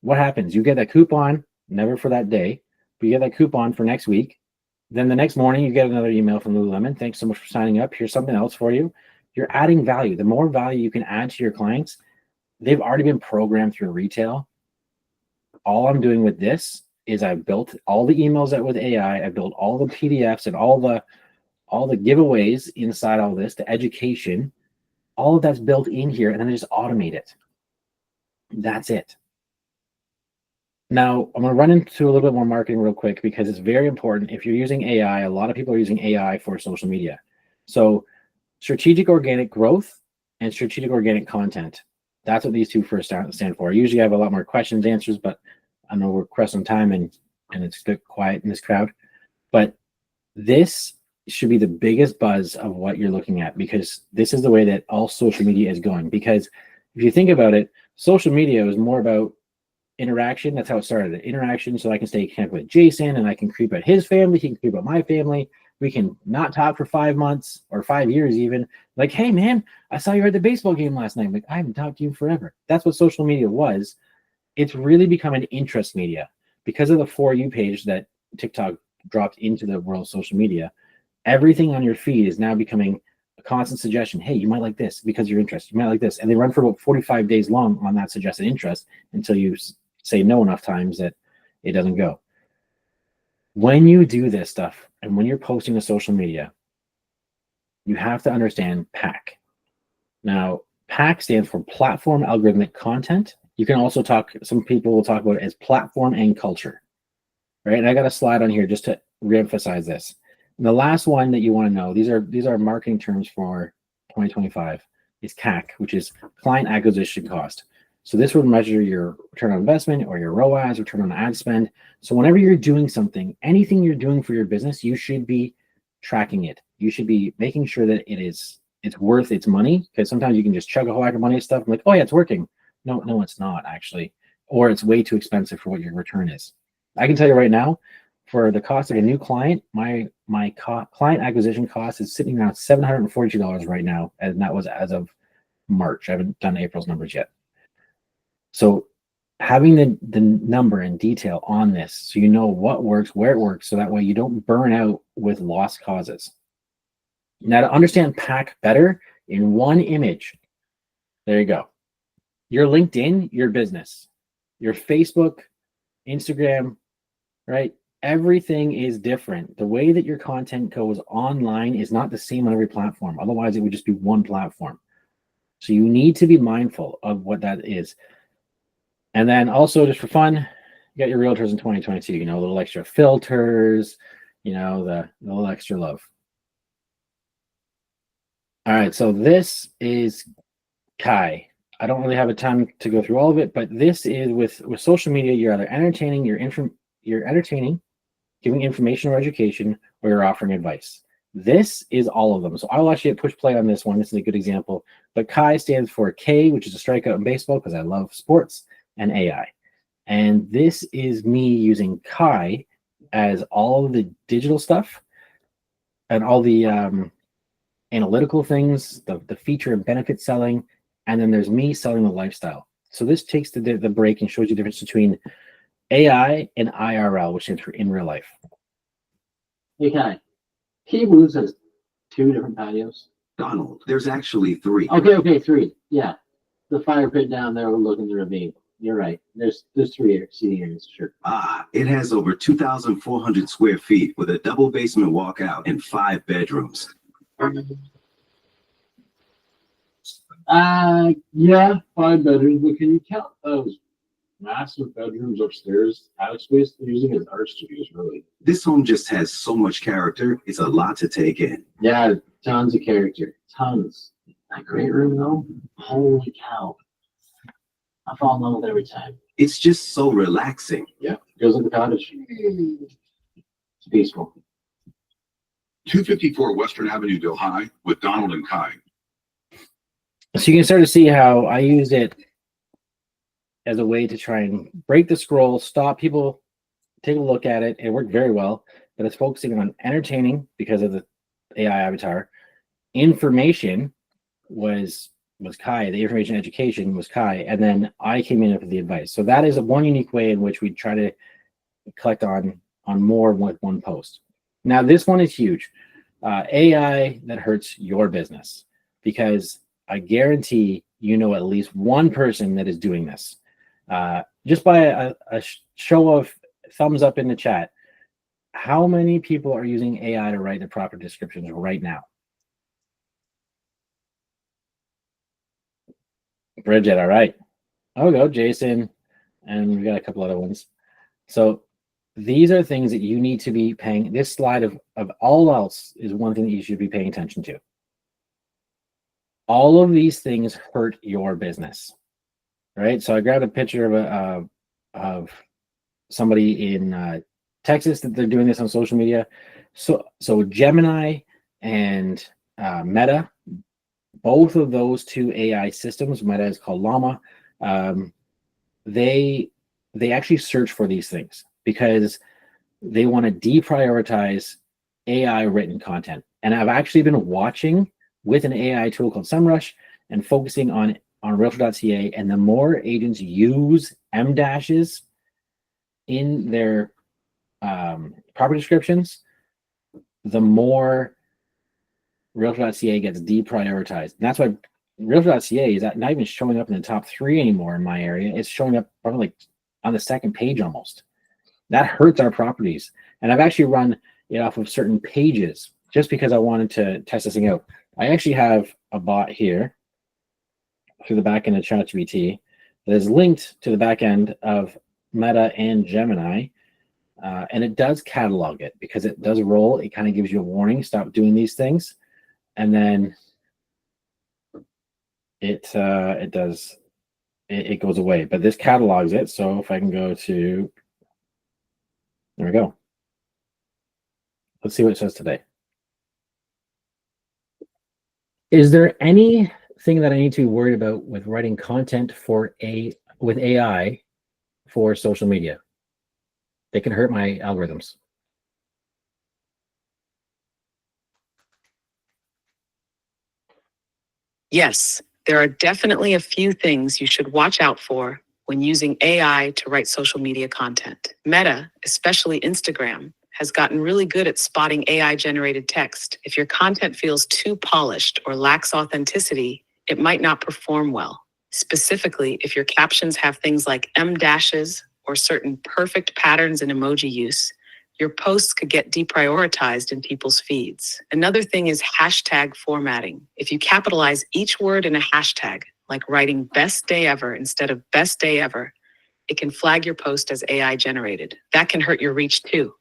What happens? You get that coupon, never for that day, but you get that coupon for next week. Then the next morning, you get another email from Lululemon. Thanks so much for signing up. Here's something else for you. You're adding value. The more value you can add to your clients, they've already been programmed through retail. All I'm doing with this is I've built all the emails out with AI. I built all the PDFs and all the giveaways inside all this, the education. All of that's built in here, and then I just automate it. That's it. Now, I'm going to run into a little bit more marketing real quick because it's very important. If you're using AI, a lot of people are using AI for social media. So strategic organic growth and strategic organic content. That's what these two first stand for. Usually I have a lot more questions, answers, but I know we're pressing time and it's a bit quiet in this crowd. But this should be the biggest buzz of what you're looking at, because this is the way that all social media is going. Because if you think about it, social media is more about interaction. That's how it started. Interaction, so I can stay connected with Jason and I can creep at his family. He can creep at my family. We can not talk for 5 months or 5 years even. Like, hey man, I saw you at the baseball game last night. I'm like, I haven't talked to you forever. That's what social media was. It's really become an interest media because of the For You page that TikTok dropped into the world of social media. Everything on your feed is now becoming a constant suggestion. Hey, you might like this because you're interested. You might like this. And they run for about 45 days long on that suggested interest until you say no enough times that it doesn't go. When you do this stuff and when you're posting to social media, you have to understand PAC. Now, PAC stands for Platform Algorithmic Content. You can also talk, some people will talk about it as platform and culture, right? And I got a slide on here just to reemphasize this. And the last one that you want to know, these are marketing terms for 2025, is CAC, which is client acquisition cost. So this would measure your return on investment or your ROAS, return on ad spend. So whenever you're doing something, anything you're doing for your business, you should be tracking it. You should be making sure that it's worth its money, because sometimes you can just chug a whole lot of money at stuff. I'm like, oh yeah, it's working. No, it's not actually, or it's way too expensive for what your return is. I can tell you right now, for the cost of a new client, my client acquisition cost is sitting around $742 right now, and that was as of March. I haven't done April's numbers yet. So having the number and detail on this, so you know what works, where it works, so that way you don't burn out with lost causes. Now, to understand PAC better, in one image, there you go. Your LinkedIn, your business, your Facebook, Instagram, right? Everything is different. The way that your content goes online is not the same on every platform. Otherwise, it would just be one platform. So you need to be mindful of what that is. And then also, just for fun, you got your realtors in 2022, a little extra filters, the little extra love. All right, so this is Kai. I don't really have a time to go through all of it, but this is with social media, you're either entertaining, you're entertaining, giving information or education, or you're offering advice. This is all of them. So I'll actually push play on this one. This is a good example. But Kai stands for K, which is a strikeout in baseball, because I love sports, and AI. And this is me using Kai as all of the digital stuff and all the analytical things, the feature and benefit selling, and then there's me selling the lifestyle. So this takes the break and shows you the difference between AI and IRL, which stands for in real life. Okay. Key words is 2 different patios. Donald, there's actually 3. Okay, 3. Yeah, the fire pit down there overlooking the ravine. You're right. There's 3 seating areas, sure. It has over 2,400 square feet with a double basement walkout and 5 bedrooms. Yeah, 5 bedrooms, but can you count those massive bedrooms upstairs? Attic space they're using as art studios, really. This home just has so much character, it's a lot to take in. Yeah, tons of character. Tons. That great room, though. Holy cow. I fall in love with it every time. It's just so relaxing. Yeah, feels like a cottage. It's peaceful. 254 Western Avenue, Delhi, with Donald and Kai. So you can start to see how I used it as a way to try and break the scroll, stop people, take a look at it. It worked very well, but it's focusing on entertaining because of the AI avatar. Information was Kai. The information education was Kai, and then I came in with the advice. So that is one unique way in which we try to collect on more with one post. Now this one is huge. AI that hurts your business, because I guarantee you know at least one person that is doing this. Just by a show of thumbs up in the chat, how many people are using AI to write the proper descriptions right now? Bridget, all right. I'll go, Jason, and we got a couple other ones. So these are things that you need to be paying. This slide of all else is one thing that you should be paying attention to. All of these things hurt your business, right? So I grabbed a picture of somebody in Texas that they're doing this on social media. So Gemini and Meta, both of those 2 AI systems, Meta is called Llama, they actually search for these things because they want to deprioritize AI written content. And I've actually been watching with an AI tool called SEMrush and focusing on Realtor.ca, and the more agents use M dashes in their property descriptions, the more Realtor.ca gets deprioritized. And that's why Realtor.ca is not even showing up in the top 3 anymore in my area. It's showing up probably like on the 2nd page almost. That hurts our properties. And I've actually run it off of certain pages just because I wanted to test this thing out. I actually have a bot here through the back end of ChatGPT that is linked to the back end of Meta and Gemini. And it does catalog it because it does roll. It kind of gives you a warning, stop doing these things. And then it goes away. But this catalogs it. So if I can go to, there we go. Let's see what it says today. Is there anything that I need to be worried about with writing content with AI for social media? They can hurt my algorithms. Yes, there are definitely a few things you should watch out for when using AI to write social media content. Meta, especially Instagram, has gotten really good at spotting AI-generated text. If your content feels too polished or lacks authenticity, it might not perform well. Specifically, if your captions have things like M dashes or certain perfect patterns in emoji use, your posts could get deprioritized in people's feeds. Another thing is hashtag formatting. If you capitalize each word in a hashtag, like writing best day ever instead of best day ever, it can flag your post as AI generated. That can hurt your reach too.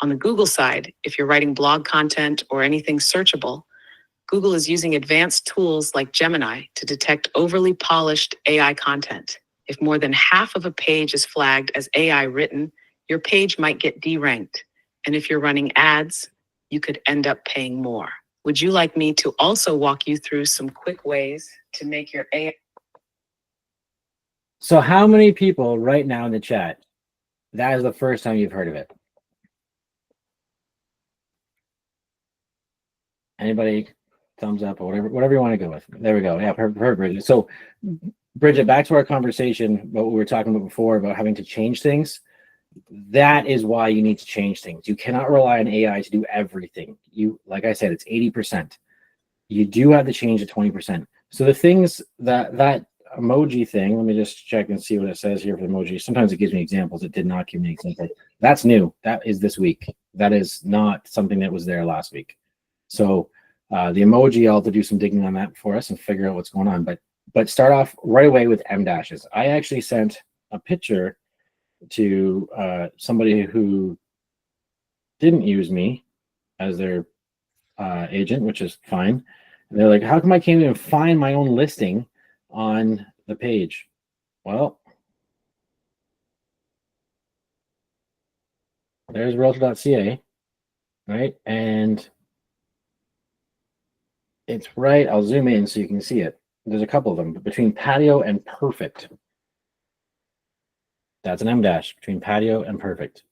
On the Google side, if you're writing blog content or anything searchable, Google is using advanced tools like Gemini to detect overly polished AI content. If more than half of a page is flagged as AI written, your page might get deranked. And if you're running ads, you could end up paying more. Would you like me to also walk you through some quick ways to make your AI? So how many people right now in the chat, that is the first time you've heard of it? Anybody? Thumbs up or whatever you want to go with. There we go. Yeah, perfect, Bridget. So, Bridget, back to our conversation, what we were talking about before about having to change things. that is why you need to change things. You cannot rely on AI to do everything. Like I said, it's 80%. You do have to change to 20%. So the things that emoji thing, let me just check and see what it says here for emoji. Sometimes it gives me examples. It did not give me an example. That's new. That is this week. That is not something that was there last week. So the emoji, I'll have to do some digging on that for us and figure out what's going on. But start off right away with M dashes. I actually sent a picture to somebody who didn't use me as their agent, which is fine. And they're like, how come I can't even find my own listing on the page? Well, there's realtor.ca, right? And it's right. I'll zoom in so you can see it. There's a couple of them, but between patio and perfect. That's an M dash between patio and perfect.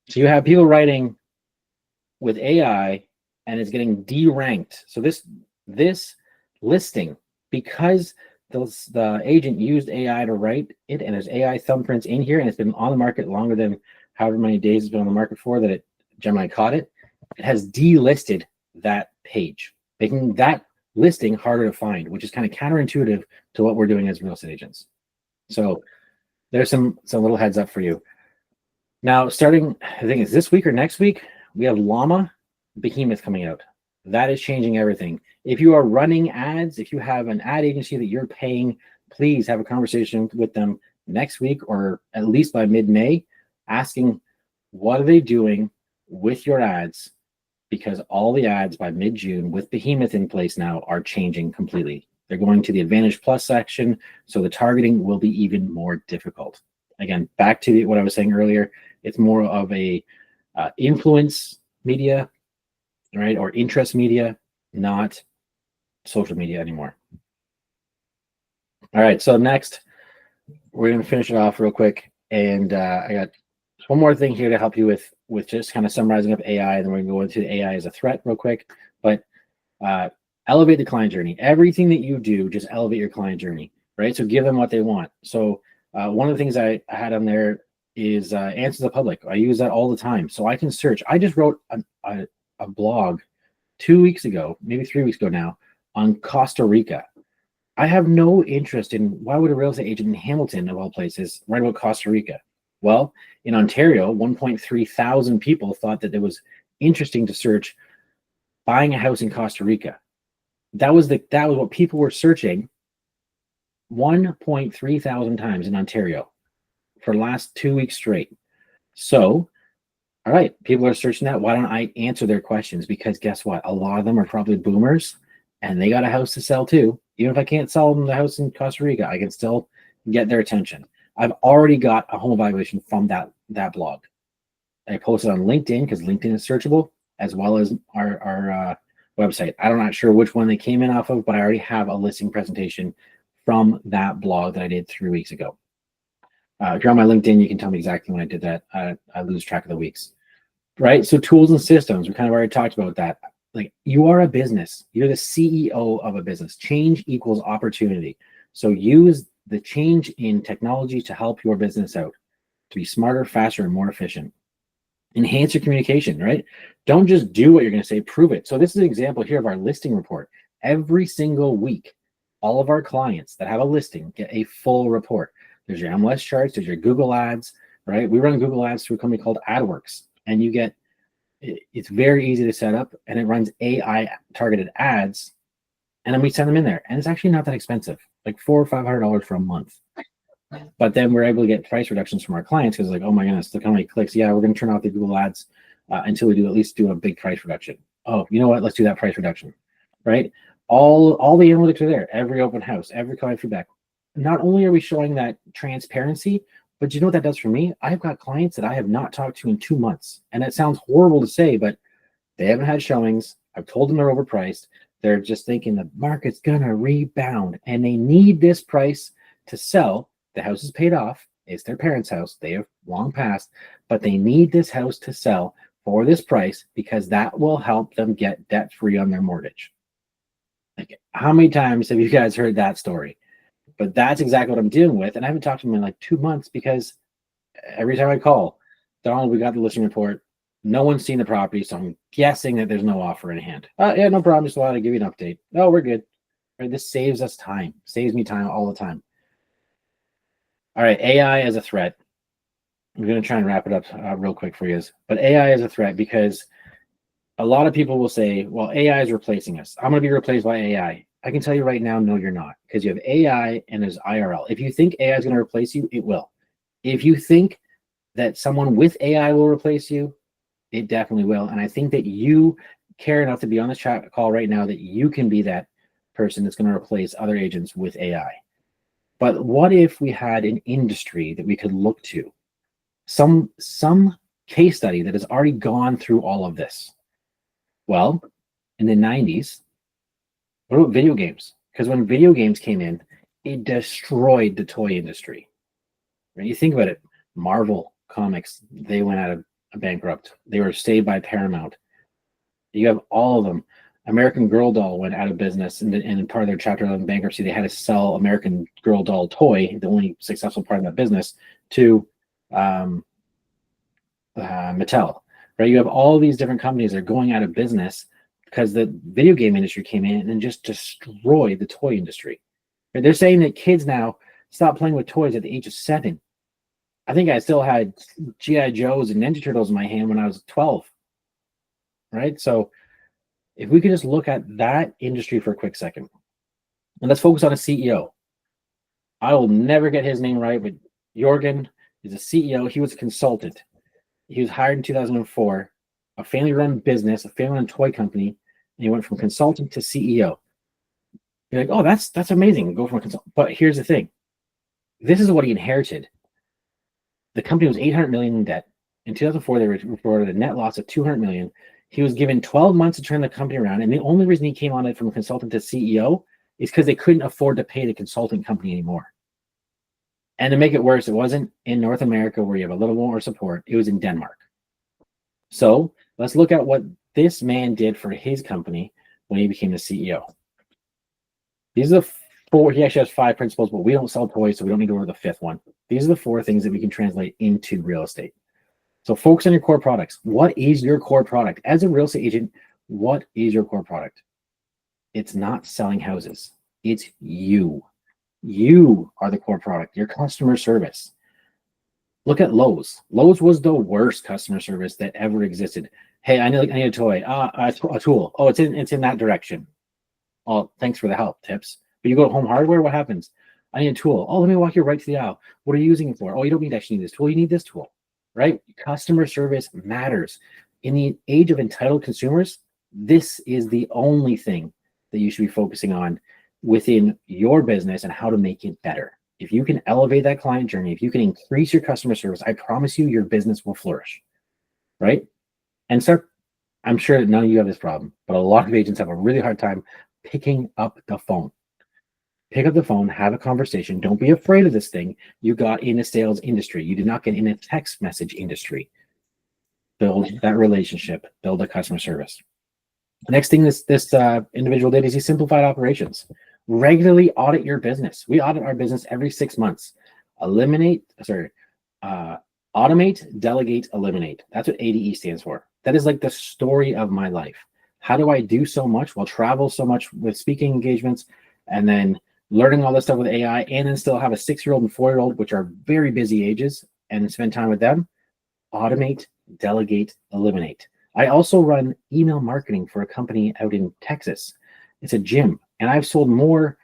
So you have people writing with AI and it's getting deranked. So this listing, because the agent used AI to write it, and there's AI thumbprints in here, and it's been on the market longer than however many days it's been on the market for that Gemini caught it, it has delisted that page, making that listing harder to find, which is kind of counterintuitive to what we're doing as real estate agents. So there's some little heads up for you. Now, starting, I think it's this week or next week, we have Llama Behemoth coming out. That is changing everything. If you are running ads, if you have an ad agency that you're paying, please have a conversation with them next week or at least by mid-May, asking what are they doing with your ads, because all the ads by mid-June with Behemoth in place now are changing completely. They're going to the Advantage Plus section, so the targeting will be even more difficult. Again, back to what I was saying earlier, it's more of a influence media, right, or interest media, not social media anymore. All right, so next, we're going to finish it off real quick, and I got one more thing here to help you with just kind of summarizing up AI, and then we're going to go into AI as a threat real quick. But elevate the client journey. Everything that you do, just elevate your client journey, right? So give them what they want. So one of the things I had on there is answer the public. I use that all the time. So I can search. I just wrote a blog 2 weeks ago, maybe 3 weeks ago now, on Costa Rica. I have no interest in, why would a real estate agent in Hamilton, of all places, write about Costa Rica? Well, in Ontario, 1.3 thousand people thought that it was interesting to search buying a house in Costa Rica. That was what people were searching 1.3 thousand times in Ontario for the last 2 weeks straight. So, all right, people are searching that. Why don't I answer their questions? Because guess what? A lot of them are probably boomers and they got a house to sell too. Even if I can't sell them the house in Costa Rica, I can still get their attention. I've already got a home evaluation from that blog. I posted on LinkedIn because LinkedIn is searchable, as well as our website. I'm not sure which one they came in off of, but I already have a listing presentation from that blog that I did 3 weeks ago. If you're on my LinkedIn, you can tell me exactly when I did that. I lose track of the weeks, right? So tools and systems, we kind of already talked about that. Like, you are a business. You're the CEO of a business. Change equals opportunity. So use the change in technology to help your business out, to be smarter, faster, and more efficient. Enhance your communication, right? Don't just do what you're going to say, prove it. So this is an example here of our listing report. Every single week, all of our clients that have a listing get a full report. There's your MLS charts, there's your Google ads, right? We run Google ads through a company called AdWorks, and you get, it's very easy to set up, and it runs AI targeted ads, and then we send them in there. And it's actually not that expensive, like $400 or $500 for a month. But then we're able to get price reductions from our clients because, like, oh my goodness, look how many clicks. Yeah, we're going to turn off the Google ads until we at least do a big price reduction. Oh, you know what? Let's do that price reduction, right? All the analytics are there. Every open house, every client feedback. Not only are we showing that transparency, but you know what that does for me? I've got clients that I have not talked to in 2 months. And that sounds horrible to say, but they haven't had showings. I've told them they're overpriced. They're just thinking the market's going to rebound and they need this price to sell. The house is paid off. It's their parents' house. They have long passed, but they need this house to sell for this price because that will help them get debt-free on their mortgage. Like, how many times have you guys heard that story? But that's exactly what I'm dealing with. And I haven't talked to them in like 2 months because every time I call, Donald, we got the listing report. No one's seen the property, so I'm guessing that there's no offer in hand. Yeah, no problem. Just wanted to give you an update. Oh, we're good. Right, this saves us time. Saves me time all the time. All right, AI as a threat. I'm going to try and wrap it up real quick for you. But AI is a threat because a lot of people will say, well, AI is replacing us. I'm going to be replaced by AI. I can tell you right now, no, you're not, because you have AI and there's IRL. If you think AI is going to replace you, it will. If you think that someone with AI will replace you, it definitely will. And I think that you care enough to be on the chat call right now that you can be that person that's going to replace other agents with AI. But what if we had an industry that we could look to? Some case study that has already gone through all of this. Well, in the 90s, what about video games? Because when video games came in, it destroyed the toy industry. Right? You think about it, Marvel Comics, they went out of bankrupt. They were saved by Paramount. You have all of them. American Girl Doll went out of business, and in part of their Chapter 11 bankruptcy, they had to sell American Girl Doll toy, the only successful part of that business, to Mattel. Right? You have all these different companies that are going out of business because the video game industry came in and just destroyed the toy industry. Right? They're saying that kids now stop playing with toys at the age of 7. I think I still had G.I. Joes and Ninja Turtles in my hand when I was 12. Right? So if we could just look at that industry for a quick second, and let's focus on a CEO. I will never get his name right, but Jorgen is a CEO. He was a consultant. He was hired in 2004, a family-run business, a family-run toy company, and he went from consultant to CEO. You're like, oh, that's amazing. Go from a consultant. But here's the thing. This is what he inherited. The company was $800 million in debt. In 2004, they reported a net loss of $200 million. He was given 12 months to turn the company around, and the only reason he came on it from a consultant to CEO is because they couldn't afford to pay the consulting company anymore. And to make it worse, it wasn't in North America where you have a little more support. It was in Denmark. So let's look at what this man did for his company when he became the CEO. These are the 4, he actually has 5 principles, but we don't sell toys, so we don't need to order the 5th one. These are the 4 things that we can translate into real estate. So focus on your core products. What is your core product? As a real estate agent, what is your core product? It's not selling houses. It's you. You are the core product, your customer service. Look at Lowe's. Lowe's was the worst customer service that ever existed. Hey, I need a toy. A tool. Oh, it's in that direction. Oh, thanks for the help, tips. But you go to Home Hardware, what happens? I need a tool. Oh, let me walk you right to the aisle. What are you using it for? Oh, you don't actually need this tool. You need this tool, right? Customer service matters. In the age of entitled consumers, this is the only thing that you should be focusing on within your business and how to make it better. If you can elevate that client journey, if you can increase your customer service, I promise you your business will flourish, right? And so I'm sure that none of you have this problem, but a lot of agents have a really hard time picking up the phone. Pick up the phone, have a conversation. Don't be afraid of this thing. You got in a sales industry. You did not get in a text message industry. Build that relationship, build a customer service. The next thing this individual did is he simplified operations. Regularly audit your business. We audit our business every 6 months. Automate, delegate, eliminate. That's what ADE stands for. That is like the story of my life. How do I do so much? Well, travel so much with speaking engagements and then learning all this stuff with AI and then still have a 6-year-old and 4-year-old, which are very busy ages, and spend time with them. Automate, delegate, eliminate. I also run email marketing for a company out in Texas. It's a gym, and I've sold more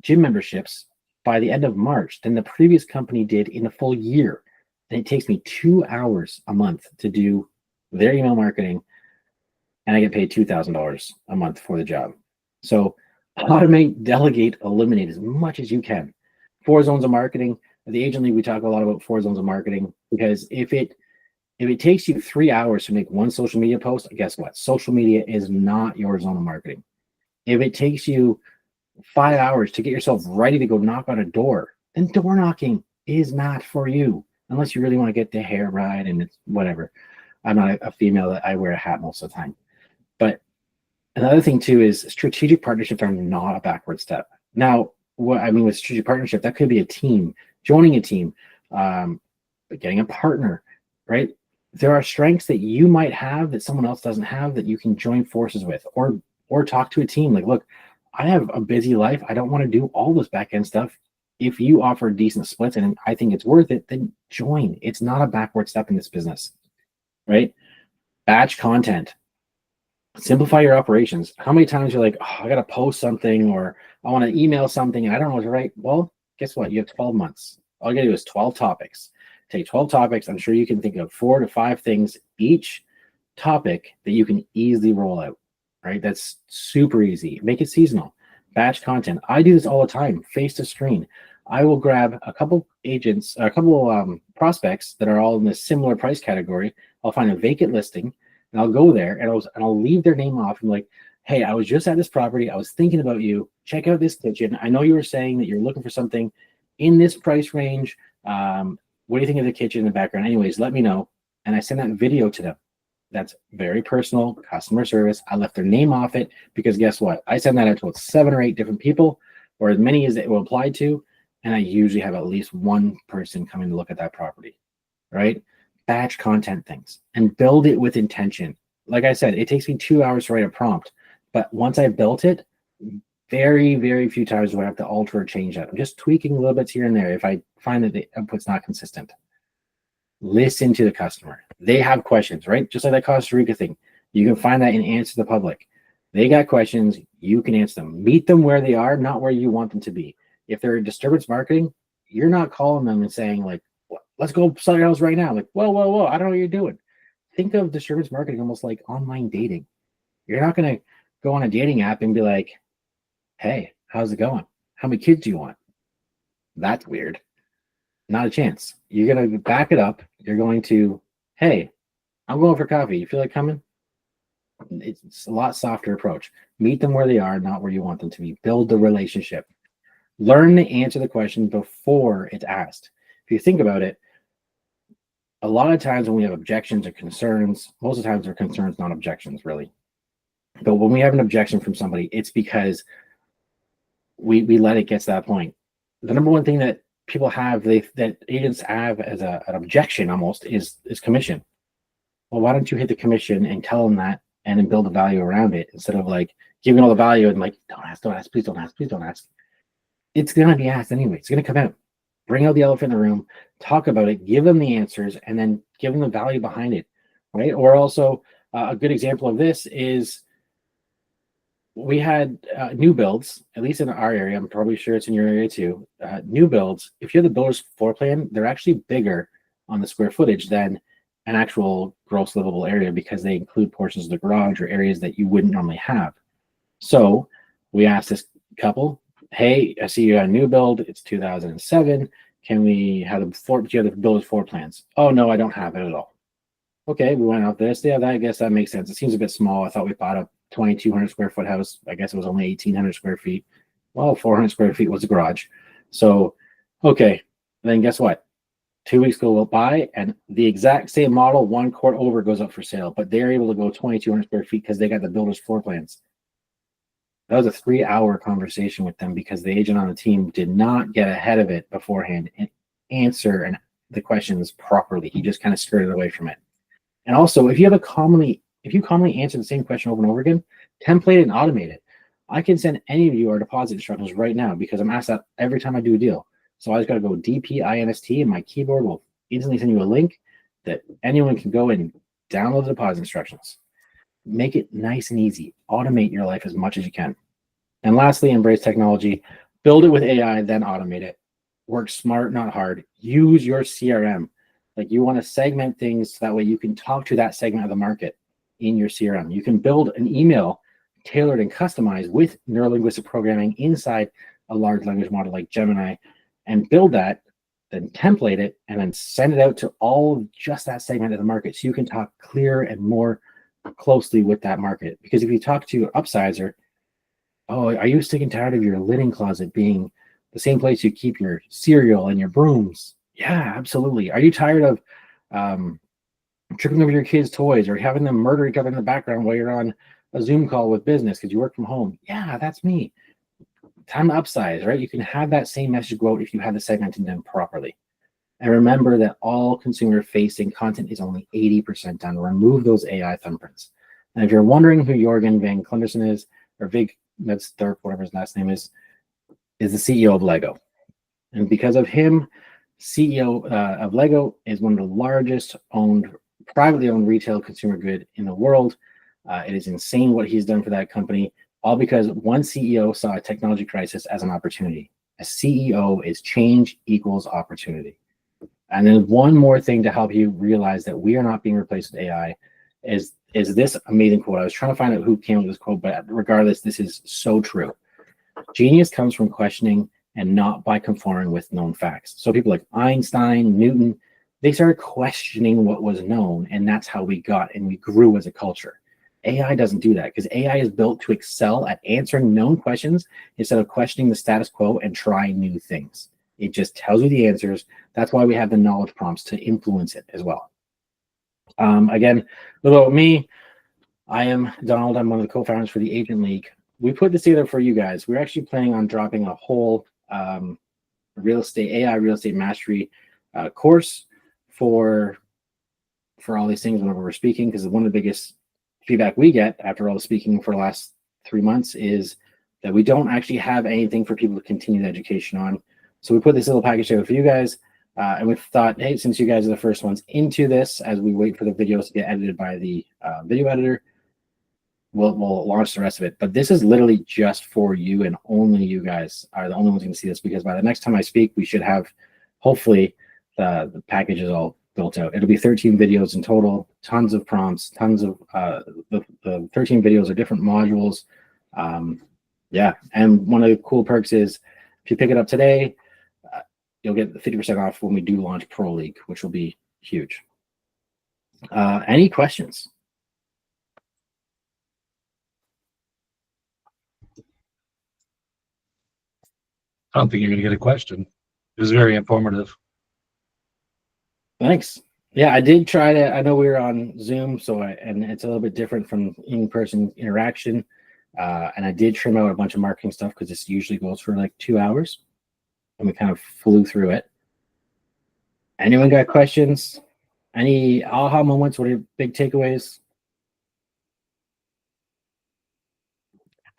gym memberships by the end of March than the previous company did in a full year. And it takes me 2 hours a month to do their email marketing, and I get paid $2,000 a month for the job. So automate, delegate, eliminate as much as you can. 4 zones of marketing. At the Agent League, we talk a lot about 4 zones of marketing because if it takes you 3 hours to make one social media post, guess what? Social media is not your zone of marketing. If it takes you 5 hours to get yourself ready to go knock on a door, then door knocking is not for you, unless you really want to get the hair right and it's whatever. I'm not a female that I wear a hat most of the time. But another thing too is strategic partnerships are not a backward step. Now, what I mean with strategic partnership, that could be a team, joining a team, getting a partner, right? There are strengths that you might have that someone else doesn't have that you can join forces with, or talk to a team. Like, look, I have a busy life. I don't want to do all this back end stuff. If you offer decent splits and I think it's worth it, then join. It's not a backward step in this business, right? Batch content. Simplify your operations. How many times you're like, oh, I got to post something or I want to email something and I don't know what to write? Well, guess what? You have 12 months. All you got to do is 12 topics. Take 12 topics. I'm sure you can think of 4 to 5 things each topic that you can easily roll out, right? That's super easy. Make it seasonal. Batch content. I do this all the time, face to screen. I will grab a couple agents, a couple prospects that are all in this similar price category. I'll find a vacant listing and I'll go there and I'll leave their name off. I'm like, hey, I was just at this property. I was thinking about you. Check out this kitchen. I know you were saying that you're looking for something in this price range. What do you think of the kitchen in the background? Anyways, let me know. And I send that video to them. That's very personal customer service. I left their name off it because guess what? I send that out to 7 or 8 different people, or as many as it will apply to. And I usually have at least one person coming to look at that property, right? Batch content things and build it with intention. Like I said, it takes me 2 hours to write a prompt, but once I built it, very, very few times do I have to alter or change that. I'm just tweaking a little bit here and there if I find that the output's not consistent. Listen to the customer. They have questions, right? Just like that Costa Rica thing. You can find that in Answer the Public. They got questions. You can answer them. Meet them where they are, not where you want them to be. If they're disturbance marketing, you're not calling them and saying like, let's go sell your house right now. Like, whoa, I don't know what you're doing. Think of disturbance marketing almost like online dating. You're not going to go on a dating app and be like, hey, how's it going? How many kids do you want? That's weird. Not a chance. You're going to back it up. You're going to, hey, I'm going for coffee. You feel like coming? It's a lot softer approach. Meet them where they are, not where you want them to be. Build the relationship. Learn to answer the question before it's asked. If you think about it, a lot of times when we have objections or concerns, most of the times they're concerns, not objections, really. But when we have an objection from somebody, it's because we let it get to that point. The number one thing that people have, that agents have as an objection almost is commission. Well, why don't you hit the commission and tell them that and then build a value around it instead of like giving all the value and like, don't ask, please don't ask. It's going to be asked anyway. It's going to come out. Bring out the elephant in the room, talk about it, give them the answers, and then give them the value behind it, right? Or also a good example of this is we had new builds, at least in our area. I'm probably sure it's in your area too. New builds, if you have the builder's floor plan, they're actually bigger on the square footage than an actual gross livable area because they include portions of the garage or areas that you wouldn't normally have. So we asked this couple, hey, I see you got a new build. It's 2007. Can we have do you have the builder's floor plans? Oh, no, I don't have it at all. Okay, we went out this. Yeah, I guess that makes sense. It seems a bit small. I thought we bought a 2,200 square foot house. I guess it was only 1,800 square feet. Well, 400 square feet was a garage. So, okay, then guess what? 2 weeks ago, we'll buy, and the exact same model, 1 court over, goes up for sale. But they're able to go 2,200 square feet because they got the builder's floor plans. That was a 3-hour conversation with them because the agent on the team did not get ahead of it beforehand and answer the questions properly. He just kind of skirted away from it. And also, if you commonly answer the same question over and over again, template it and automate it. I can send any of you our deposit instructions right now because I'm asked that every time I do a deal. So I just got to go DPINST and my keyboard will instantly send you a link that anyone can go and download the deposit instructions. Make it nice and easy. Automate your life as much as you can. And lastly, embrace technology. Build it with AI, then automate it. Work smart, not hard. Use your CRM. Like you want to segment things so that way you can talk to that segment of the market in your CRM. You can build an email tailored and customized with neurolinguistic programming inside a large language model like Gemini and build that, then template it, and then send it out to all just that segment of the market so you can talk clearer and more closely with that market. Because if you talk to an upsizer, oh, are you sick and tired of your linen closet being the same place you keep your cereal and your brooms? Yeah, absolutely. Are you tired of tripping over your kids' toys or having them murder each other in the background while you're on a Zoom call with business because you work from home? Yeah, that's me. Time to upsize, right? You can have that same message go out if you have the segmenting done properly. And remember that all consumer-facing content is only 80% done. Remove those AI thumbprints. And if you're wondering who Jorgen van Klinderson is, or Vig Medstorp, whatever his last name is the CEO of Lego. And because of him, CEO of Lego is one of the largest privately owned retail consumer good in the world. It is insane what he's done for that company, all because one CEO saw a technology crisis as an opportunity. A CEO is change equals opportunity. And then one more thing to help you realize that we are not being replaced with AI is this amazing quote. I was trying to find out who came up with this quote, but regardless, this is so true. Genius comes from questioning and not by conforming with known facts. So people like Einstein, Newton, they started questioning what was known, and that's how we got and we grew as a culture. AI doesn't do that because AI is built to excel at answering known questions instead of questioning the status quo and trying new things. It just tells you the answers. That's why we have the knowledge prompts to influence it as well. Again, a little about me. I am Donald. I'm one of the co-founders for the Agent League. We put this together for you guys. We're actually planning on dropping a whole AI real estate mastery course for all these things whenever we're speaking, because one of the biggest feedback we get after all the speaking for the last 3 months is that we don't actually have anything for people to continue the education on. So we put this little package together for you guys, and we thought, hey, since you guys are the first ones into this, as we wait for the videos to get edited by the video editor, we'll launch the rest of it. But this is literally just for you, and only you guys are the only ones going to see this, because by the next time I speak, we should have, hopefully, the package is all built out. It'll be 13 videos in total, tons of prompts, tons of the 13 videos are different modules. Yeah, and one of the cool perks is if you pick it up today, you'll get 50% off when we do launch Pro League, which will be huge. Any questions? I don't think you're going to get a question. It was very informative. Thanks. Yeah, I did try to. I know we were on Zoom, and it's a little bit different from in-person interaction. And I did trim out a bunch of marketing stuff because this usually goes for like 2 hours, and we kind of flew through it. Anyone got questions? Any aha moments? What are your big takeaways?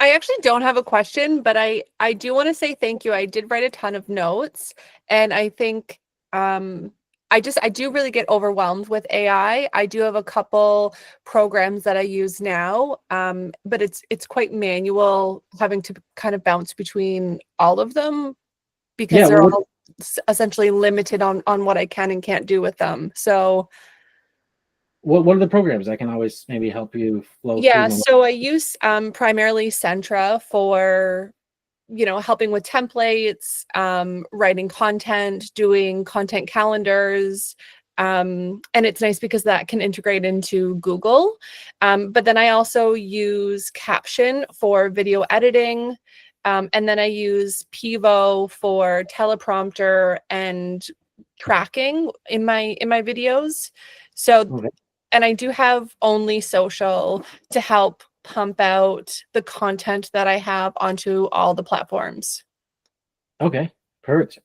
I actually don't have a question, but I do want to say thank you. I did write a ton of notes, and I think I do really get overwhelmed with AI. I do have a couple programs that I use now, but it's quite manual, having to kind of bounce between all of them because they're all essentially limited on what I can and can't do with them. So what are the programs? I can always maybe help you flow yeah, through. so I use primarily Centra for helping with templates, writing content, doing content calendars. And it's nice because that can integrate into Google. But then I also use Caption for video editing. And then I use Pivo for teleprompter and tracking in my videos. So, Okay. and I do have Only Social to help pump out the content that I have onto all the platforms. Okay, perfect.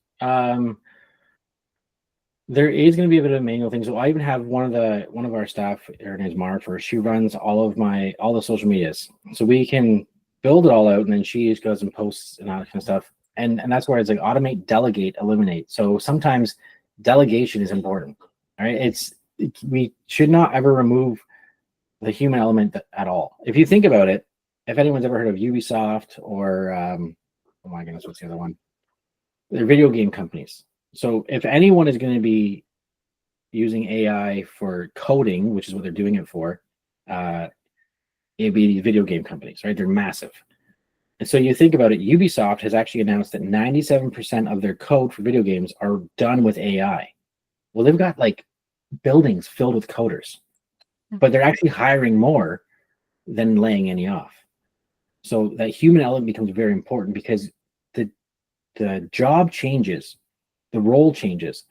There is going to be a bit of a manual thing. So I even have one of our staff, her name's Martha. She runs all the social medias. So we can build it all out, and then she just goes and posts and all that kind of stuff. And that's where it's like automate, delegate, eliminate. So sometimes delegation is important. All right. We should not ever remove the human element at all. If you think about it, if anyone's ever heard of Ubisoft or oh my goodness, what's the other one? They're video game companies. So if anyone is going to be using AI for coding, which is what they're doing it for, it'd be these video game companies, right? They're massive. And so you think about it, Ubisoft has actually announced that 97% of their code for video games are done with AI. Well, they've got like buildings filled with coders, but they're actually hiring more than laying any off. So that human element becomes very important because the job changes, the role changes,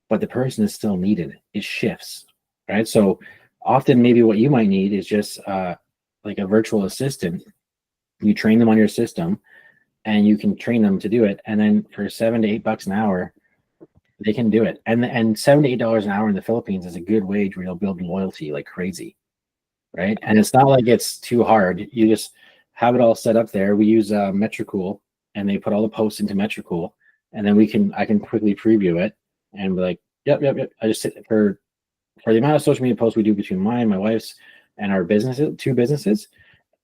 but the person is still needed. It shifts, right? So often maybe what you might need is just like a virtual assistant. You train them on your system and you can train them to do it. And then for $7 to $8 an hour, They can do it, and $7 to $8 an hour in the Philippines is a good wage where you'll build loyalty like crazy, right? And it's not like it's too hard. You just have it all set up there. We use Metricool, and they put all the posts into Metricool, and then I can quickly preview it and be like, yep. I just sit for the amount of social media posts we do between mine, my wife's, and our businesses, 2 businesses.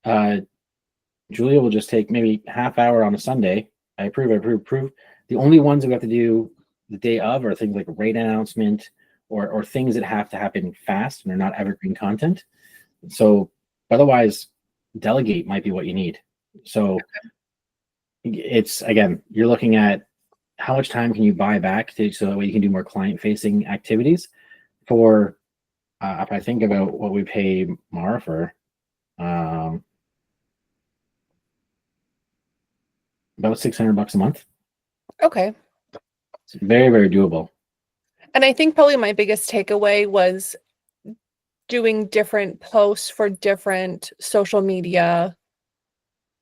Julia will just take maybe half hour on a Sunday. I approve. The only ones that we have to do the day of are things like rate announcement or things that have to happen fast and they're not evergreen content. So otherwise, delegate might be what you need. So it's, again, you're looking at how much time can you buy back so that way you can do more client-facing activities. For if I think about what we pay Mara for, about $600 a month. Okay. It's very, very doable. And I think probably my biggest takeaway was doing different posts for different social media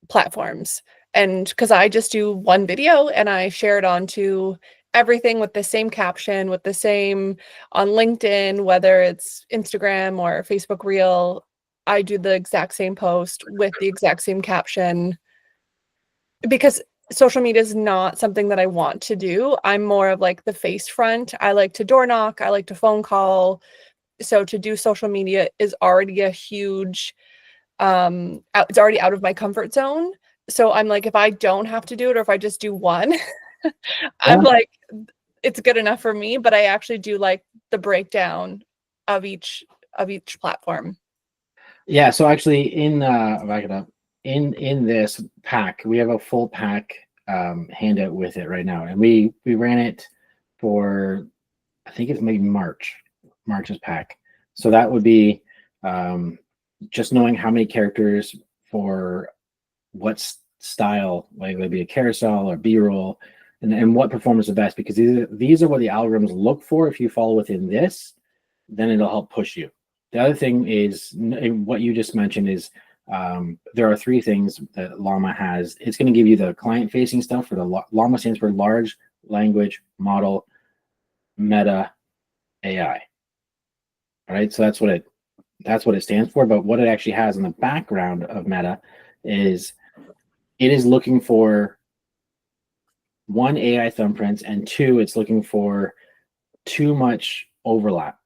platforms. And because I just do one video and I share it onto everything with the same caption, with the same on LinkedIn, whether it's Instagram or Facebook Reel, I do the exact same post with the exact same caption because social media is not something that I want to do. I'm more of like the face front. I like to door knock. I like to phone call. So to do social media is already a huge, it's already out of my comfort zone. So I'm like, if I don't have to do it, or if I just do one, I'm like, it's good enough for me. But I actually do like the breakdown of each platform. Yeah. So actually, back it up. In this pack, we have a full pack handout with it right now, and we ran it for, I think it's maybe March's pack. So that would be just knowing how many characters for what style, like it'd be a carousel or B-roll, and what performs the best, because these are what the algorithms look for. If you fall within this, then it'll help push you. The other thing is what you just mentioned is there are 3 things that Llama has. It's going to give you the client-facing stuff for the Llama stands for Large Language Model Meta AI. All right, so that's what it stands for. But what it actually has in the background of Meta is it is looking for 1, AI thumbprints, and 2, it's looking for too much overlap.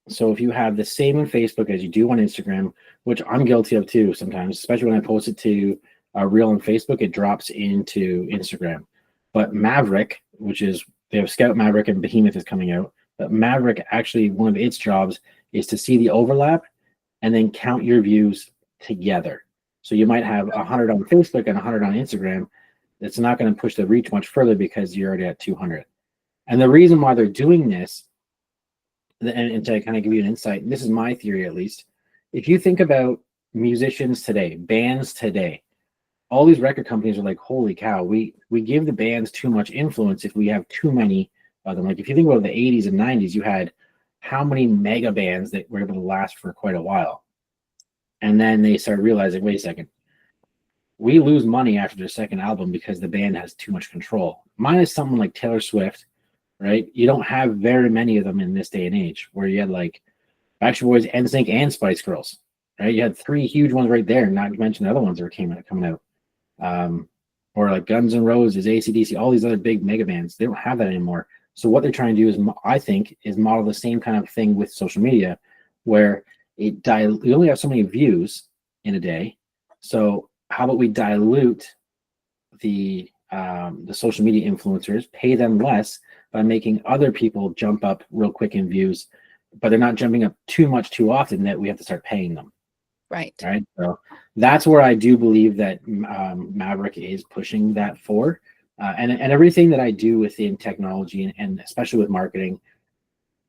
So if you have the same on Facebook as you do on Instagram, which I'm guilty of too sometimes, especially when I post it to a reel on Facebook, it drops into Instagram. But Maverick, they have Scout Maverick and Behemoth is coming out. But Maverick, actually, one of its jobs is to see the overlap and then count your views together. So you might have 100 on Facebook and 100 on Instagram. It's not going to push the reach much further because you're already at 200. And the reason why they're doing this, and to kind of give you an insight, and this is my theory at least, if you think about musicians today, bands today, all these record companies are like, holy cow, we give the bands too much influence if we have too many of them. Like if you think about the 80s and 90s, you had how many mega bands that were able to last for quite a while. And then they started realizing, wait a second, we lose money after their second album because the band has too much control. Minus someone like Taylor Swift, right? You don't have very many of them in this day and age, where you had like Backstreet Boys, NSYNC, and Spice Girls, right? You had 3 huge ones right there, not to mention the other ones that were coming out. Or like Guns N' Roses, AC/DC, all these other big mega bands. They don't have that anymore. So what they're trying to do is, I think, is model the same kind of thing with social media, where you only have so many views in a day. So how about we dilute the social media influencers, pay them less by making other people jump up real quick in views, but they're not jumping up too much too often that we have to start paying them. Right. Right. So that's where I do believe that Maverick is pushing that for. And everything that I do within technology and especially with marketing,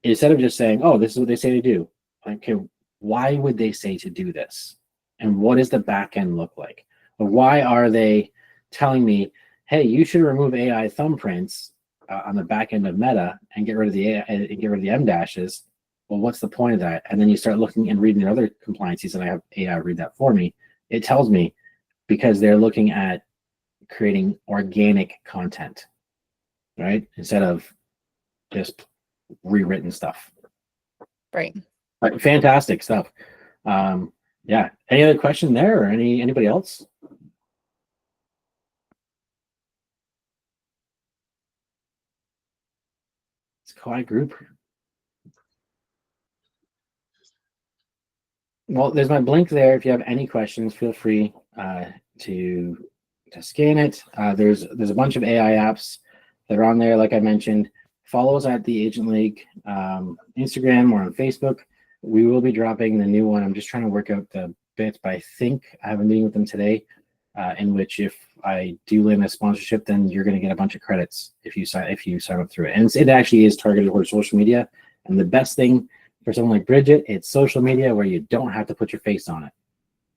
instead of just saying, oh, this is what they say to do, okay, why would they say to do this? And what does the back end look like? Or why are they telling me, hey, you should remove AI thumbprints on the back end of Meta and get rid of the AI, and get rid of the M dashes? Well, what's the point of that? And then you start looking and reading the other compliances, and I have AI read that for me. It tells me because they're looking at creating organic content, right? Instead of just rewritten stuff. Right. But fantastic stuff. Yeah. Any other question there, or anybody else? It's a quiet group. Well, there's my blink there. If you have any questions, feel free to scan it. There's a bunch of AI apps that are on there. Like I mentioned, follow us at the Agent League Instagram or on Facebook. We will be dropping the new one. I'm just trying to work out the bits, but I think I have a meeting with them today, in which if I do land a sponsorship, then you're going to get a bunch of credits if you sign up through it. And it actually is targeted towards social media. And the best thing for someone like Bridget, it's social media where you don't have to put your face on it.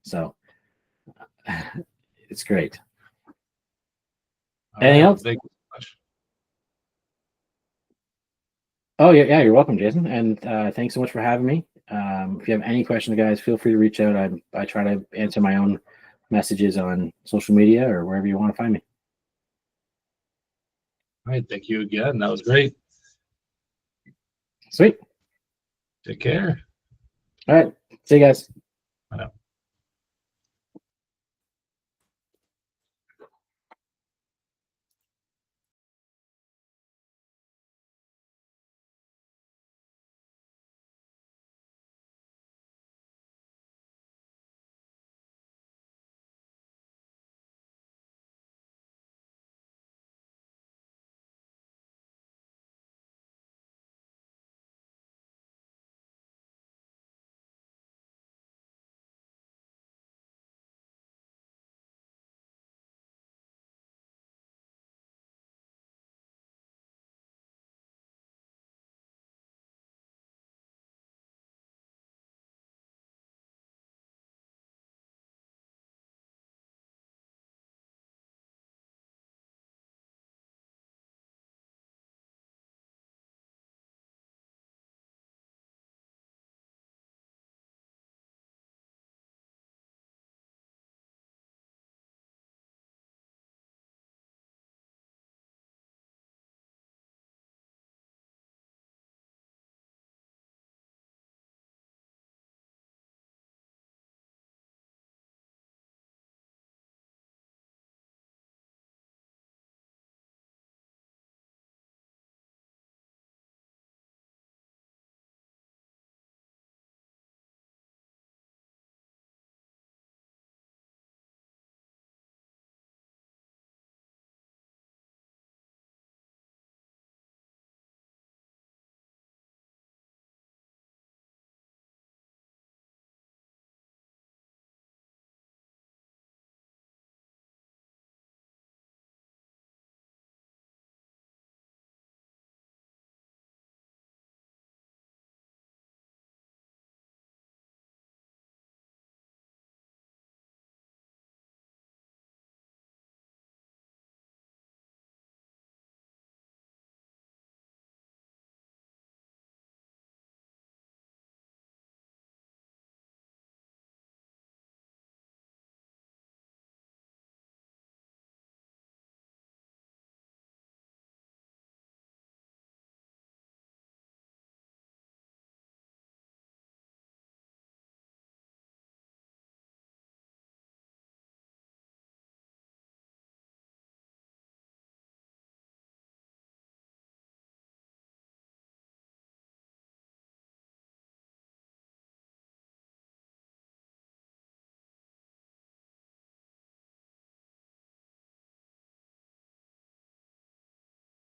So it's great. Anything else? Thank you so much. Oh yeah, you're welcome, Jason. And thanks so much for having me. If you have any questions, guys, feel free to reach out. I try to answer my own messages on social media or wherever you want to find me. All right, thank you again. That was great. Sweet. Take care. All right. See you guys. Bye now.